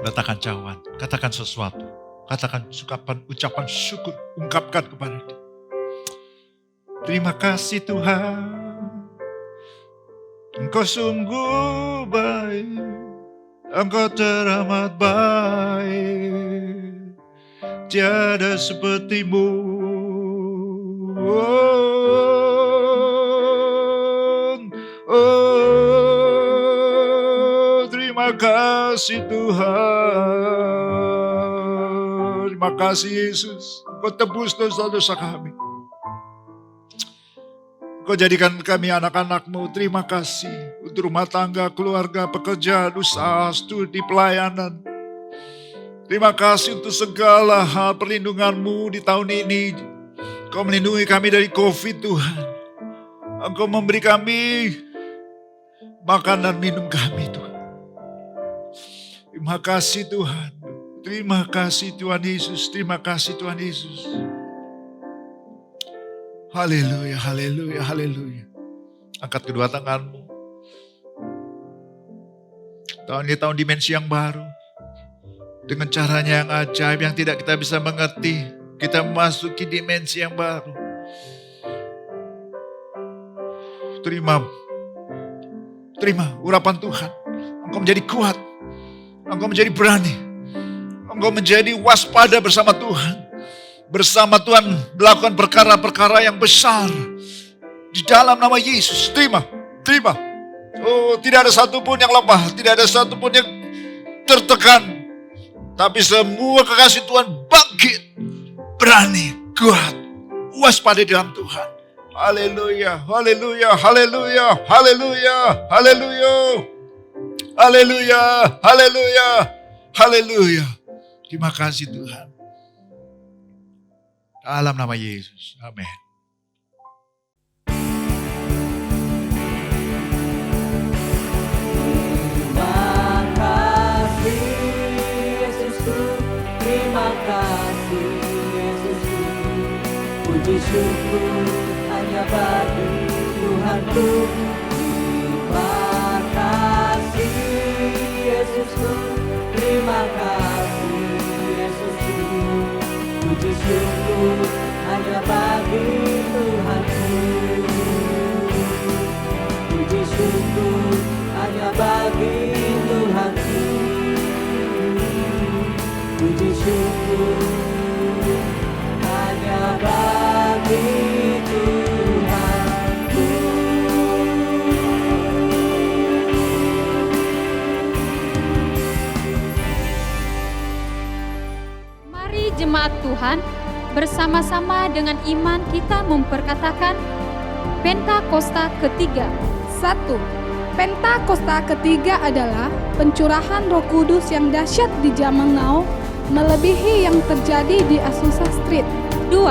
Letakkan cawan, katakan sesuatu. Katakan ucapan syukur, ungkapkan kepada Dia. Terima kasih Tuhan, Engkau sungguh baik, Engkau teramat baik, tiada sepertimu. Terima kasih Tuhan. Terima kasih Yesus, Engkau tebus dosa-dosa kami. Engkau jadikan kami anak-anak-Mu. Terima kasih untuk rumah tangga, keluarga, pekerjaan, usaha, studi, pelayanan. Terima kasih untuk segala hal perlindungan-Mu di tahun ini. Engkau melindungi kami dari COVID Tuhan. Engkau memberi kami makan dan minum kami Tuhan. Terima kasih Tuhan. Terima kasih Tuhan Yesus. Terima kasih Tuhan Yesus. Haleluya, haleluya, haleluya. Angkat kedua tanganmu. Tahun ini tahun dimensi yang baru. Dengan caranya yang ajaib yang tidak kita bisa mengerti. Kita memasuki dimensi yang baru. Terima urapan Tuhan. Engkau menjadi kuat. Engkau menjadi berani. Engkau menjadi waspada bersama Tuhan. Bersama Tuhan melakukan perkara-perkara yang besar. Di dalam nama Yesus. Terima. Oh, tidak ada satupun yang lemah. Tidak ada satupun yang tertekan. Tapi semua kekasih Tuhan bangkit. Berani, kuat, waspada di dalam Tuhan. Haleluya, haleluya, haleluya, haleluya, haleluya. Haleluya, haleluya, haleluya. Terima kasih Tuhan. Dalam nama Yesus. Amin. Terima kasih Yesusku, terima kasih Yesusku. Puji syukur hanya bagi Tuhanku. Terima kasih Yesusku, terima kasih Yesusku. Puji syukur hanya bagi Tuhanku. Puji syukur hanya bagi Tuhanku. Puji syukur hanya bagi Tuhanku. Mari jemaat Tuhan, bersama-sama dengan iman kita memperkatakan Pentakosta ketiga. 1. Pentakosta ketiga adalah pencurahan Roh Kudus yang dahsyat di zaman now, melebihi yang terjadi di Azusa Street. 2.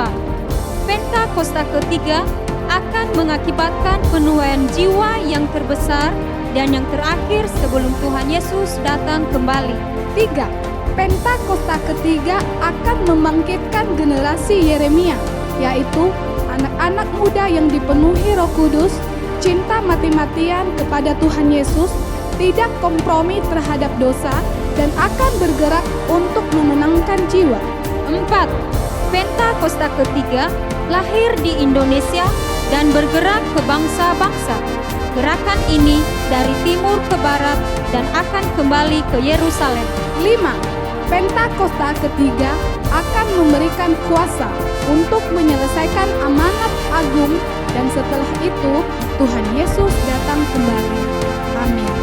Pentakosta ketiga akan mengakibatkan penuaian jiwa yang terbesar dan yang terakhir sebelum Tuhan Yesus datang kembali. 3. Pentakosta ketiga akan membangkitkan generasi Yeremia, yaitu anak-anak muda yang dipenuhi Roh Kudus, cinta mati-matian kepada Tuhan Yesus, tidak kompromi terhadap dosa, dan akan bergerak untuk memenangkan jiwa. 4. Pentakosta ketiga lahir di Indonesia dan bergerak ke bangsa-bangsa. Gerakan ini dari timur ke barat dan akan kembali ke Yerusalem. 5. Pentakosta ketiga akan memberikan kuasa untuk menyelesaikan amanat agung, dan setelah itu Tuhan Yesus datang kembali. Amin.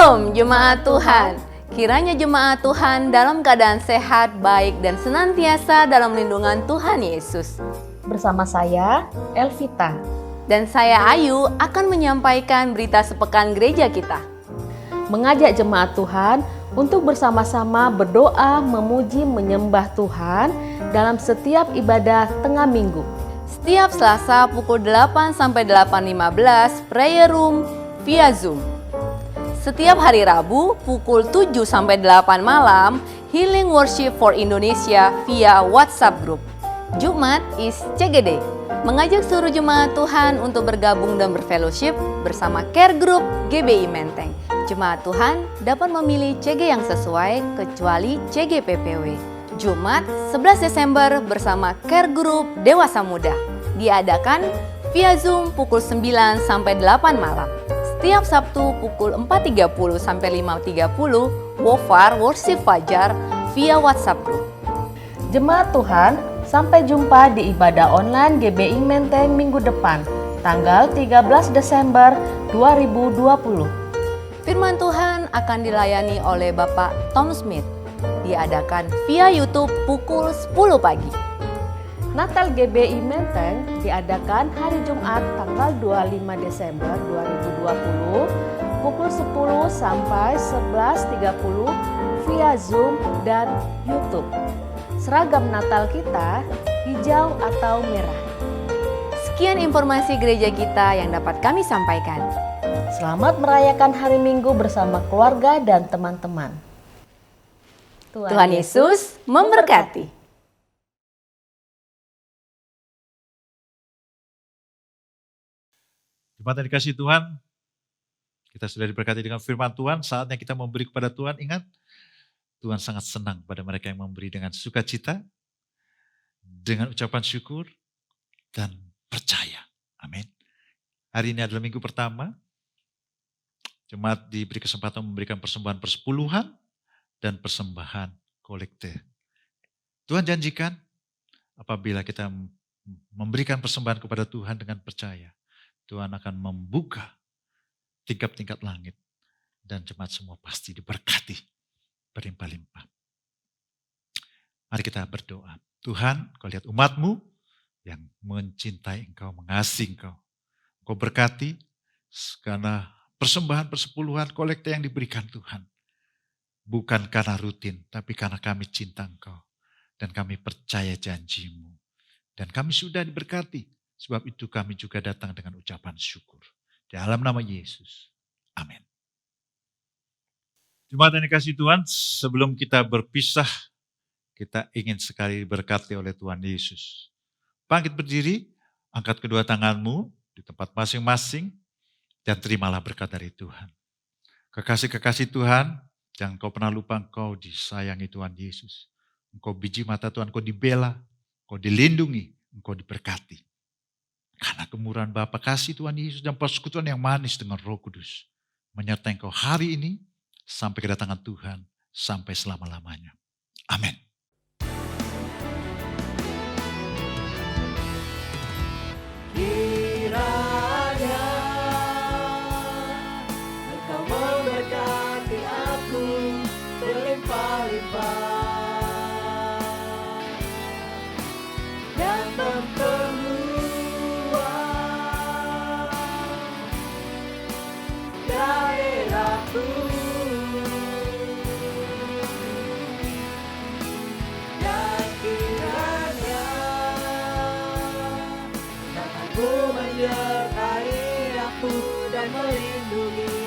Shalom jemaat Tuhan. Kiranya jemaat Tuhan dalam keadaan sehat, baik, dan senantiasa dalam lindungan Tuhan Yesus. Bersama saya, Elvita. Dan saya Ayu akan menyampaikan berita sepekan gereja kita. Mengajak jemaat Tuhan untuk bersama-sama berdoa, memuji, menyembah Tuhan dalam setiap ibadah tengah minggu. Setiap Selasa pukul 8 sampai 8.15 prayer room via Zoom. Setiap hari Rabu pukul 7 sampai 8 malam Healing Worship for Indonesia via WhatsApp group. Jumat is CGD, mengajak seluruh jemaat Tuhan untuk bergabung dan berfellowship bersama Care Group GBI Menteng. Jemaat Tuhan dapat memilih CG yang sesuai kecuali CG PPW. Jumat 11 Desember bersama Care Group Dewasa Muda. Diadakan via Zoom pukul 9 sampai 8 malam. Setiap Sabtu pukul 4.30 sampai 5.30 Wofar Worship Fajar via WhatsApp group. Jemaat Tuhan, sampai jumpa di ibadah online GBI Menteng minggu depan, tanggal 13 Desember 2020. Firman Tuhan akan dilayani oleh Bapak Tom Smith. Diadakan via YouTube pukul 10 pagi. Natal GBI Menteng diadakan hari Jumat tanggal 25 Desember 2020 pukul 10 sampai 11.30 via Zoom dan YouTube. Seragam Natal kita hijau atau merah. Sekian informasi gereja kita yang dapat kami sampaikan. Selamat merayakan hari Minggu bersama keluarga dan teman-teman. Tuhan Yesus memberkati. Jemaat yang dikasihi Tuhan, kita sudah diberkati dengan firman Tuhan, saatnya kita memberi kepada Tuhan. Ingat, Tuhan sangat senang pada mereka yang memberi dengan sukacita, dengan ucapan syukur, dan percaya. Amin. Hari ini adalah minggu pertama, jemaat diberi kesempatan memberikan persembahan persepuluhan dan persembahan kolekte. Tuhan janjikan, apabila kita memberikan persembahan kepada Tuhan dengan percaya, Tuhan akan membuka tingkap-tingkap langit dan jemaat semua pasti diberkati berlimpah-limpah. Mari kita berdoa. Tuhan, Kau lihat umat-Mu yang mencintai Engkau, mengasihi Engkau. Engkau berkati karena persembahan persepuluhan kolekte yang diberikan Tuhan. Bukan karena rutin, tapi karena kami cinta Engkau. Dan kami percaya janji-Mu. Dan kami sudah diberkati. Sebab itu kami juga datang dengan ucapan syukur. Di dalam nama Yesus. Amin. Jemaat yang dikasihi Tuhan, sebelum kita berpisah, kita ingin sekali diberkati oleh Tuhan Yesus. Bangkit berdiri, angkat kedua tanganmu di tempat masing-masing, dan terimalah berkat dari Tuhan. Kekasih-kekasih Tuhan, jangan kau pernah lupa engkau disayangi Tuhan Yesus. Engkau biji mata Tuhan, engkau dibela, engkau dilindungi, engkau diberkati. Karena kemurahan Bapa, kasih Tuhan Yesus dan persekutuan yang manis dengan Roh Kudus menyertai engkau hari ini sampai kedatangan Tuhan sampai selama-lamanya. Amin. Kiranya Engkau memberkati aku berlimpah-limpah dan daerahku, dan kiranya Tuhanku menyertai aku dan melindungi